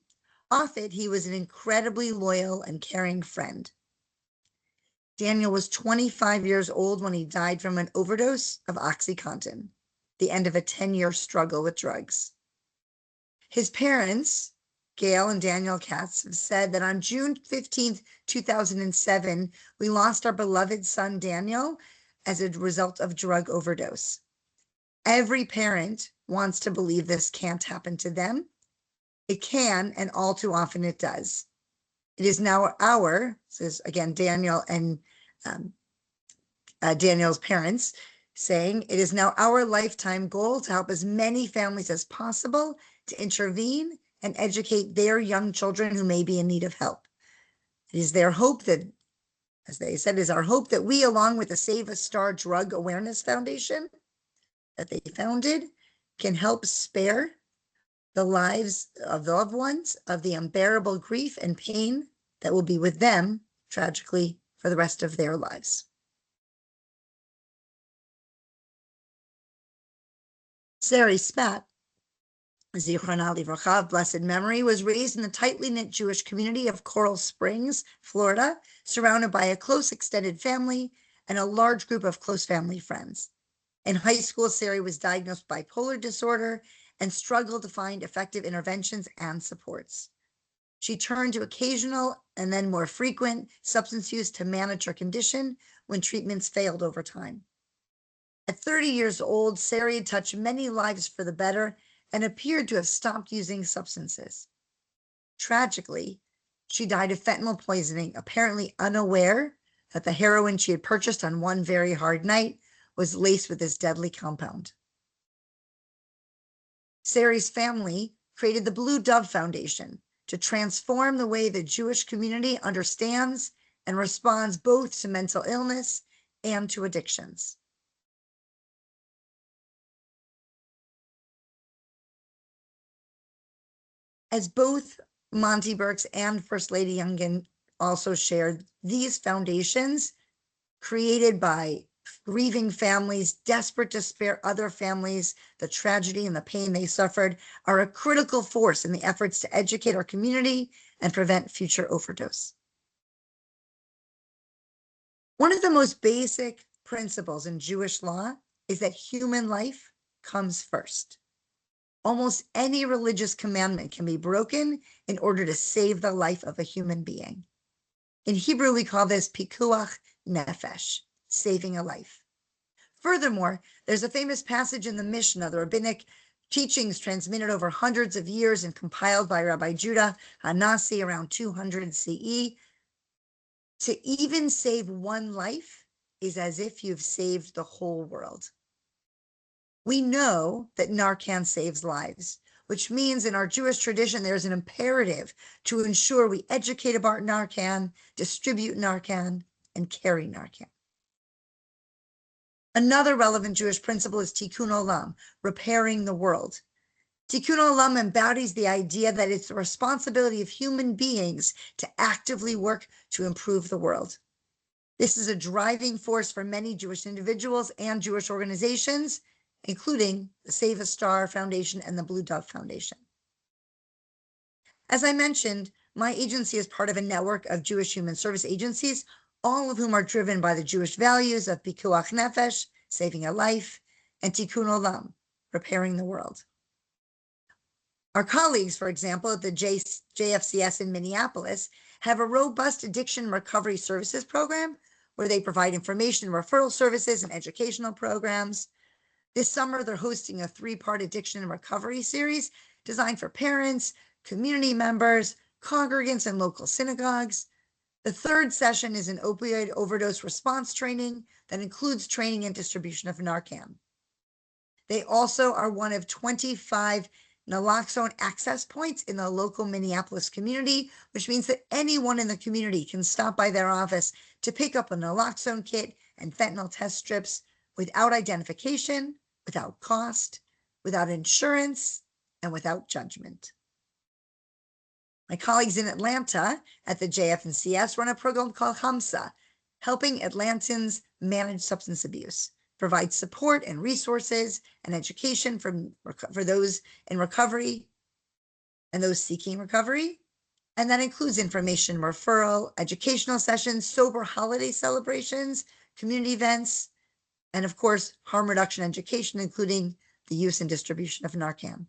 Off it, he was an incredibly loyal and caring friend. Daniel was 25 years old when he died from an overdose of OxyContin, the end of a 10-year struggle with drugs. His parents, Gail and Daniel Katz, have said that on June 15th, 2007, we lost our beloved son, Daniel, as a result of drug overdose. Every parent wants to believe this can't happen to them. It can, and all too often it does. It is now says again, Daniel and Daniel's parents, saying, it is now our lifetime goal to help as many families as possible to intervene and educate their young children who may be in need of help. It is their hope that, as they said, is our hope that we, along with the Save a Star Drug Awareness Foundation that they founded, can help spare the lives of the loved ones of the unbearable grief and pain that will be with them, tragically, for the rest of their lives. Sari Spat, Zichrona Livracha, of blessed memory, was raised in the tightly knit Jewish community of Coral Springs, Florida, surrounded by a close extended family and a large group of close family friends. In high school, Sari was diagnosed with bipolar disorder and struggled to find effective interventions and supports. She turned to occasional and then more frequent substance use to manage her condition when treatments failed over time. At 30 years old, Sari had touched many lives for the better and appeared to have stopped using substances. Tragically, she died of fentanyl poisoning, apparently unaware that the heroin she had purchased on one very hard night was laced with this deadly compound. Sari's family created the Blue Dove Foundation to transform the way the Jewish community understands and responds both to mental illness and to addictions. As both Monty Burks and First Lady Youngkin also shared, these foundations, created by grieving families desperate to spare other families the tragedy and the pain they suffered, are a critical force in the efforts to educate our community and prevent future overdose. One of the most basic principles in Jewish law is that human life comes first. Almost any religious commandment can be broken in order to save the life of a human being. In Hebrew, we call this pikuach nefesh, saving a life. Furthermore, there's a famous passage in the Mishnah, the rabbinic teachings transmitted over hundreds of years and compiled by Rabbi Judah Hanasi around 200 CE. To even save one life is as if you've saved the whole world. We know that Narcan saves lives, which means in our Jewish tradition, there's an imperative to ensure we educate about Narcan, distribute Narcan, and carry Narcan. Another relevant Jewish principle is tikkun olam, repairing the world. Tikkun olam embodies the idea that it's the responsibility of human beings to actively work to improve the world. This is a driving force for many Jewish individuals and Jewish organizations, including the Save a Star Foundation and the Blue Dove Foundation. As I mentioned, my agency is part of a network of Jewish human service agencies, all of whom are driven by the Jewish values of pikuach nefesh, saving a life, and tikkun olam, repairing the world. Our colleagues, for example, at the JFCS in Minneapolis, have a robust addiction recovery services program where they provide information, referral services, and educational programs. This summer, they're hosting a 3-part addiction and recovery series designed for parents, community members, congregants, and local synagogues. The 3rd session is an opioid overdose response training that includes training and distribution of Narcan. They also are one of 25 naloxone access points in the local Minneapolis community, which means that anyone in the community can stop by their office to pick up a naloxone kit and fentanyl test strips without identification, without cost, without insurance, and without judgment. My colleagues in Atlanta at the JFNCS run a program called HAMSA, Helping Atlantans Manage Substance Abuse, provides support and resources and education for those in recovery and those seeking recovery. And that includes information, referral, educational sessions, sober holiday celebrations, community events, and of course, harm reduction education, including the use and distribution of Narcan.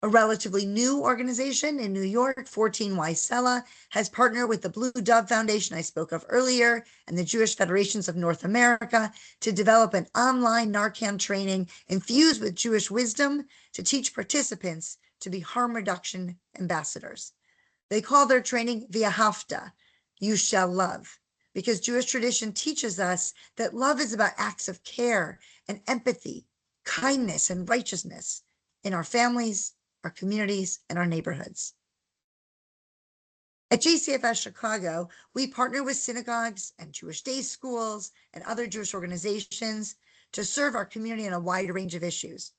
A relatively new organization in New York, 14Y Sella, has partnered with the Blue Dove Foundation I spoke of earlier and the Jewish Federations of North America to develop an online Narcan training infused with Jewish wisdom to teach participants to be harm reduction ambassadors. They call their training V'ahavta, you shall love, because Jewish tradition teaches us that love is about acts of care and empathy, kindness and righteousness in our families, our communities, and our neighborhoods. At JCFS Chicago, we partner with synagogues and Jewish day schools and other Jewish organizations to serve our community on a wide range of issues.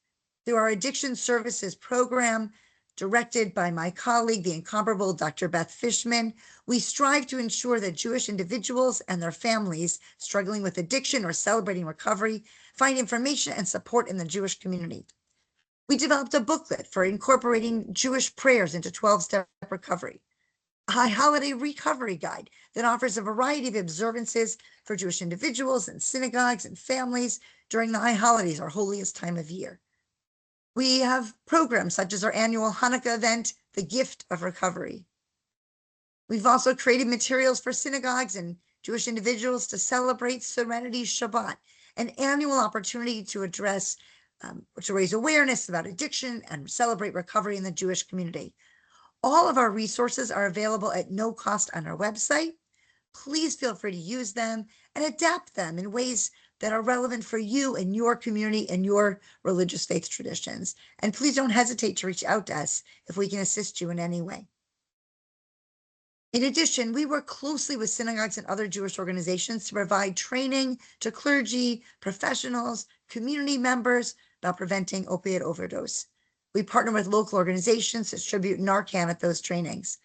Through our addiction services program, directed by my colleague, the incomparable Dr. Beth Fishman, we strive to ensure that Jewish individuals and their families struggling with addiction or celebrating recovery find information and support in the Jewish community. We developed a booklet for incorporating Jewish prayers into 12-step recovery, a high holiday recovery guide that offers a variety of observances for Jewish individuals and synagogues and families during the high holidays, our holiest time of year. We have programs such as our annual Hanukkah event, The Gift of Recovery. We've also created materials for synagogues and Jewish individuals to celebrate Serenity Shabbat, an annual opportunity to address to raise awareness about addiction and celebrate recovery in the Jewish community. All of our resources are available at no cost on our website. Please feel free to use them and adapt them in ways that are relevant for you and your community and your religious faith traditions. And please don't hesitate to reach out to us if we can assist you in any way. In addition, we work closely with synagogues and other Jewish organizations to provide training to clergy, professionals, community members about preventing opioid overdose. We partner with local organizations to distribute Narcan at those trainings.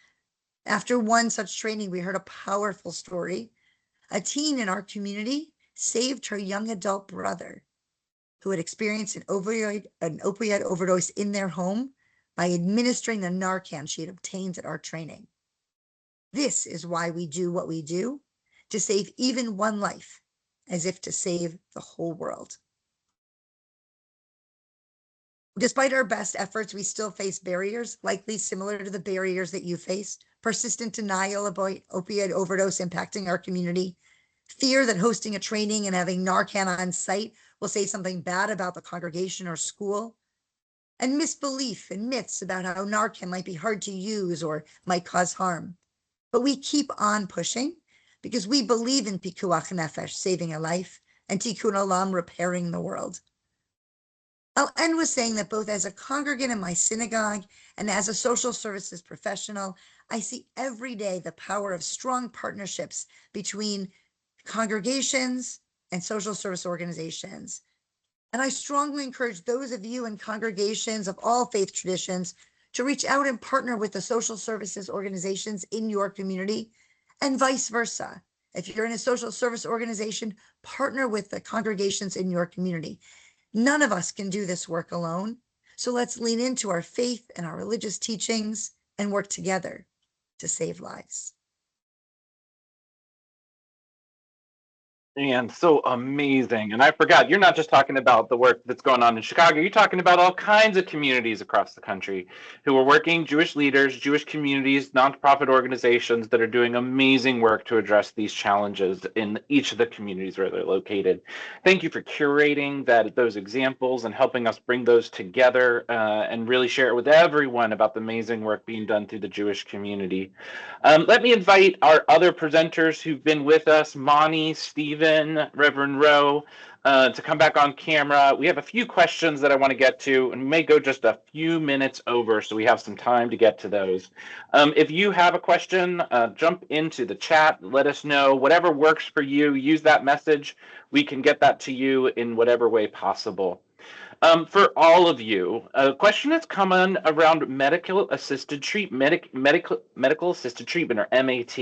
After one such training, we heard a powerful story. A teen in our community saved her young adult brother who had experienced an opioid overdose in their home by administering the Narcan she had obtained at our training. This is why we do what we do. to save even one life, as if to save the whole world. Despite our best efforts, we still face barriers, likely similar to the barriers that you face. Persistent denial of opioid overdose impacting our community. Fear that hosting a training and having Narcan on site will say something bad about the congregation or school. And misbelief and myths about how Narcan might be hard to use or might cause harm. But we keep on pushing because we believe in pikuach nefesh, saving a life, and tikkun olam, repairing the world. I'll end with saying that both as a congregant in my synagogue and as a social services professional, I see every day the power of strong partnerships between congregations and social service organizations. And I strongly encourage those of you in congregations of all faith traditions to reach out and partner with the social services organizations in your community, and vice versa. If you're in a social service organization, partner with the congregations in your community. None of us can do this work alone. So let's lean into our faith and our religious teachings and work together to save lives. And so amazing. And I forgot, you're not just talking about the work that's going on in Chicago. You're talking about all kinds of communities across the country who are working, Jewish leaders, Jewish communities, nonprofit organizations that are doing amazing work to address these challenges in each of the communities where they're located. Thank you for curating those examples and helping us bring those together and really share it with everyone about the amazing work being done through the Jewish community. Let me invite our other presenters who've been with us, Monty, Stephen, Reverend Rowe, to come back on camera. We have a few questions that I want to get to, and we may go just a few minutes over, so we have some time to get to those. If you have a question, jump into the chat, let us know. Whatever works for you, use that message. We can get that to you in whatever way possible. For all of you, a question that's common around medical assisted treatment, medical assisted treatment, or MAT.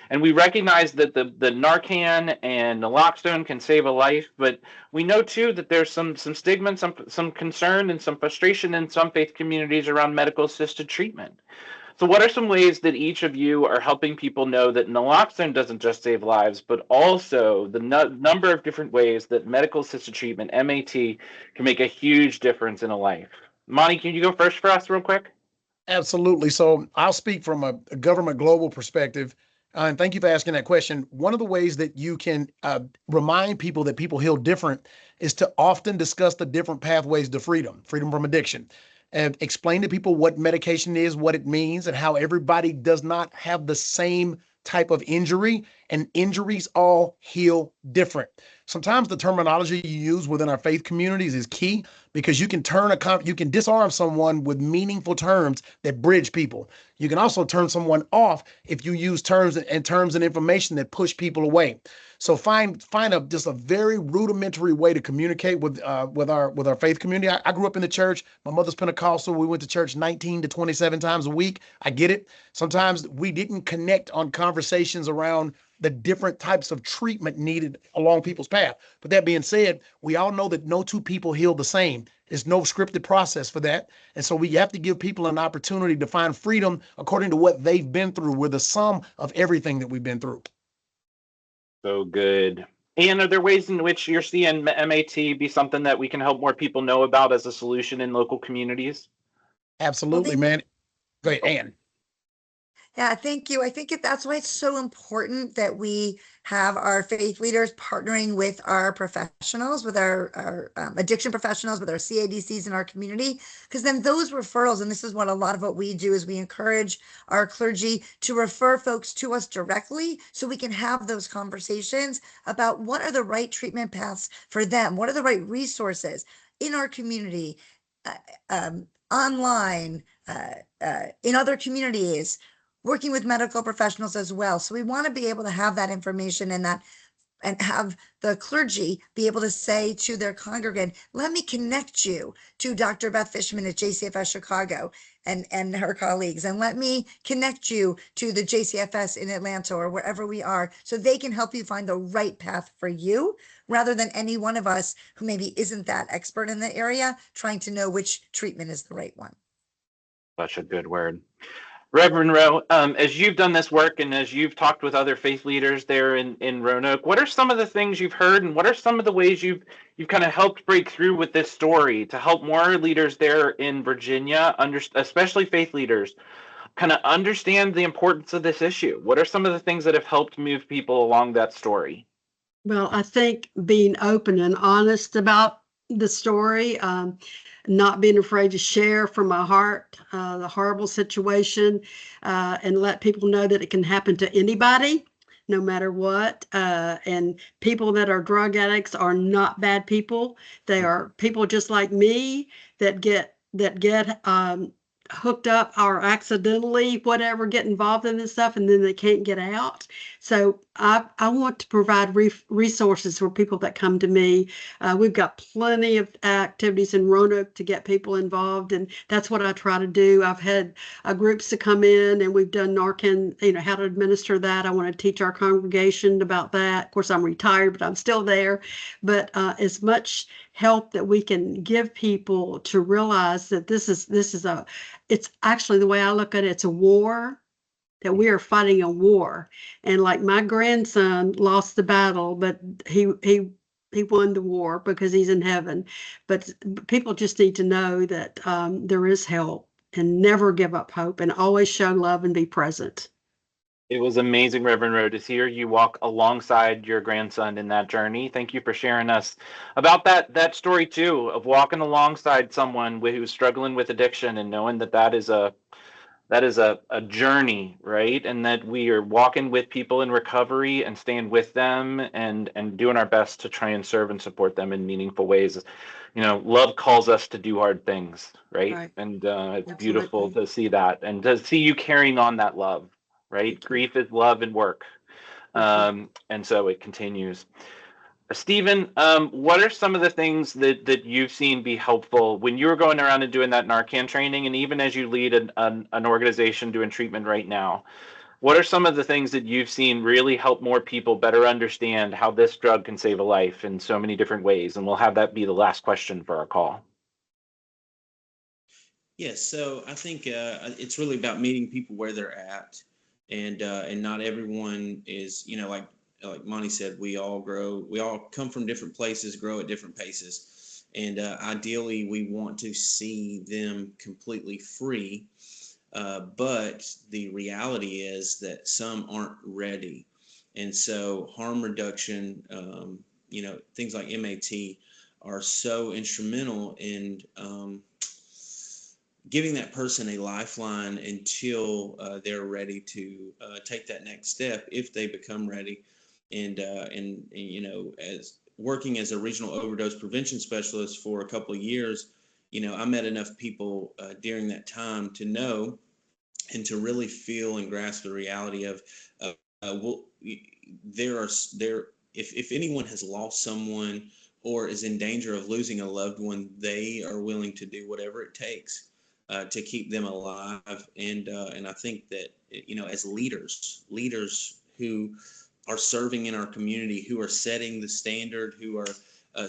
And we recognize that the Narcan and naloxone can save a life, but we know too that there's some stigma, some concern, and some frustration in some faith communities around medical assisted treatment. So what are some ways that each of you are helping people know that naloxone doesn't just save lives, but also the number of different ways that medical assisted treatment, MAT, can make a huge difference in a life? Monty, can you go first for us real quick? Absolutely. So I'll speak from a government global perspective. And thank you for asking that question. One of the ways that you can remind people that people heal different is to often discuss the different pathways to freedom from addiction, and explain to people what medication is, what it means, and how everybody does not have the same type of injury, and injuries all heal different. Sometimes the terminology you use within our faith communities is key, because you can disarm someone with meaningful terms that bridge people. You can also turn someone off if you use terms and information that push people away. So find just a very rudimentary way to communicate with our faith community. I grew up in the church. My mother's Pentecostal. We went to church 19 to 27 times a week. I get it. Sometimes we didn't connect on conversations around the different types of treatment needed along people's path. But that being said, we all know that no two people heal the same. There's no scripted process for that. And so we have to give people an opportunity to find freedom according to what they've been through. We're the sum of everything that we've been through. So good. And are there ways in which you're seeing MAT be something that we can help more people know about as a solution in local communities? Absolutely, man. Go ahead, Ann. Yeah, thank you. I think that's why it's so important that we have our faith leaders partnering with our professionals, with our addiction professionals, with our CADCs in our community, because then those referrals, and this is what a lot of what we do, is we encourage our clergy to refer folks to us directly so we can have those conversations about what are the right treatment paths for them, what are the right resources in our community, online, in other communities, working with medical professionals as well. So we want to be able to have that information and have the clergy be able to say to their congregant, let me connect you to Dr. Beth Fishman at JCFS Chicago and her colleagues, and let me connect you to the JCFS in Atlanta or wherever we are, so they can help you find the right path for you, rather than any one of us who maybe isn't that expert in the area trying to know which treatment is the right one. Such a good word. Reverend Rowe, as you've done this work and as you've talked with other faith leaders there in Roanoke, what are some of the things you've heard, and what are some of the ways you've kind of helped break through with this story to help more leaders there in Virginia, especially faith leaders, kind of understand the importance of this issue? What are some of the things that have helped move people along that story? Well, I think being open and honest about the story, not being afraid to share from my heart the horrible situation, and let people know that it can happen to anybody, no matter what. And people that are drug addicts are not bad people. They are people just like me that get hooked up or accidentally whatever get involved in this stuff, and then they can't get out. So I want to provide resources for people that come to me. We've got plenty of activities in Roanoke to get people involved, and that's what I try to do. I've had groups to come in, and we've done Narcan, how to administer that. I want to teach our congregation about that. Of course, I'm retired, but I'm still there. But as much help that we can give people to realize that it's actually, the way I look at it, it's a war, that we are fighting a war. And like my grandson lost the battle, but he won the war because he's in heaven. But people just need to know that there is help, and never give up hope, and always show love and be present. It was amazing, Reverend Rowe, to hear you walk alongside your grandson in that journey. Thank you for sharing us about that story too, of walking alongside someone who's struggling with addiction, and knowing that is a journey, right? And that we are walking with people in recovery and staying with them and doing our best to try and serve and support them in meaningful ways. Love calls us to do hard things, right? Right. And it's Absolutely. beautiful to see that, and to see you carrying on that love, right? Grief is love and work. And so it continues. Stephen, what are some of the things that you've seen be helpful when you were going around and doing that Narcan training, and even as you lead an organization doing treatment right now? What are some of the things that you've seen really help more people better understand how this drug can save a life in so many different ways? And we'll have that be the last question for our call. Yes, so I think it's really about meeting people where they're at, and not everyone is, like Monty said, we all come from different places, grow at different paces, and ideally we want to see them completely free, but the reality is that some aren't ready, and so harm reduction, things like MAT are so instrumental in giving that person a lifeline until they're ready to take that next step, if they become ready. And as working as a regional overdose prevention specialist for a couple of years, I met enough people during that time to know and to really feel and grasp the reality of if anyone has lost someone or is in danger of losing a loved one, they are willing to do whatever it takes to keep them alive. And I think that, as leaders who are serving in our community, who are setting the standard, who are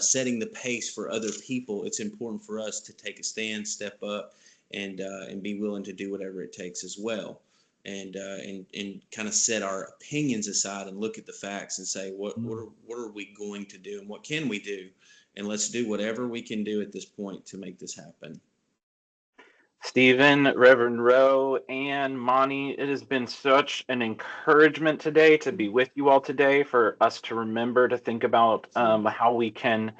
setting the pace for other people, it's important for us to take a stand, step up, and be willing to do whatever it takes as well. And kind of set our opinions aside and look at the facts and say, what are we going to do, and what can we do? And let's do whatever we can do at this point to make this happen. Stephen, Reverend Rowe, and Monty, it has been such an encouragement today to be with you all today, for us to remember to think about how we can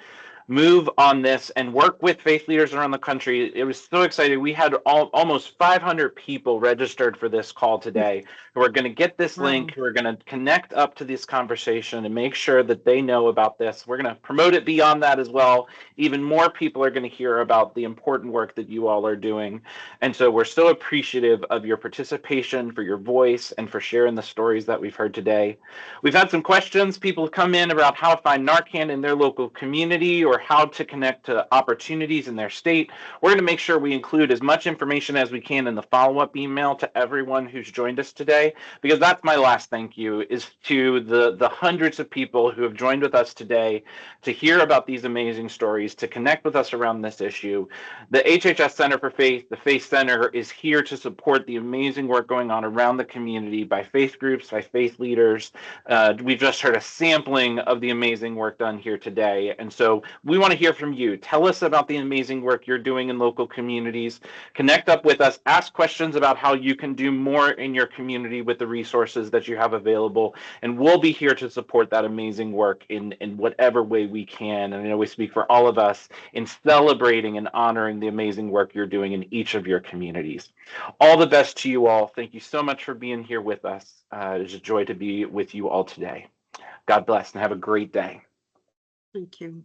move on this and work with faith leaders around the country. It was so exciting. We had almost 500 people registered for this call today who are going to get this link, who are going to connect up to this conversation and make sure that they know about this. We're going to promote it beyond that as well. Even more people are going to hear about the important work that you all are doing. And so we're so appreciative of your participation, for your voice, and for sharing the stories that we've heard today. We've had some questions. People come in about how to find Narcan in their local community, or how to connect to opportunities in their state. We're going to make sure we include as much information as we can in the follow-up email to everyone who's joined us today, because that's my last thank you, is to the hundreds of people who have joined with us today to hear about these amazing stories, to connect with us around this issue. The HHS Center for Faith, the Faith Center, is here to support the amazing work going on around the community by faith groups, by faith leaders. We've just heard a sampling of the amazing work done here today. And so we want to hear from you. Tell us about the amazing work you're doing in local communities. Connect up with us. Ask questions about how you can do more in your community with the resources that you have available. And we'll be here to support that amazing work in whatever way we can. And I know we speak for all of us in celebrating and honoring the amazing work you're doing in each of your communities. All the best to you all. Thank you so much for being here with us. It's a joy to be with you all today. God bless and have a great day. Thank you.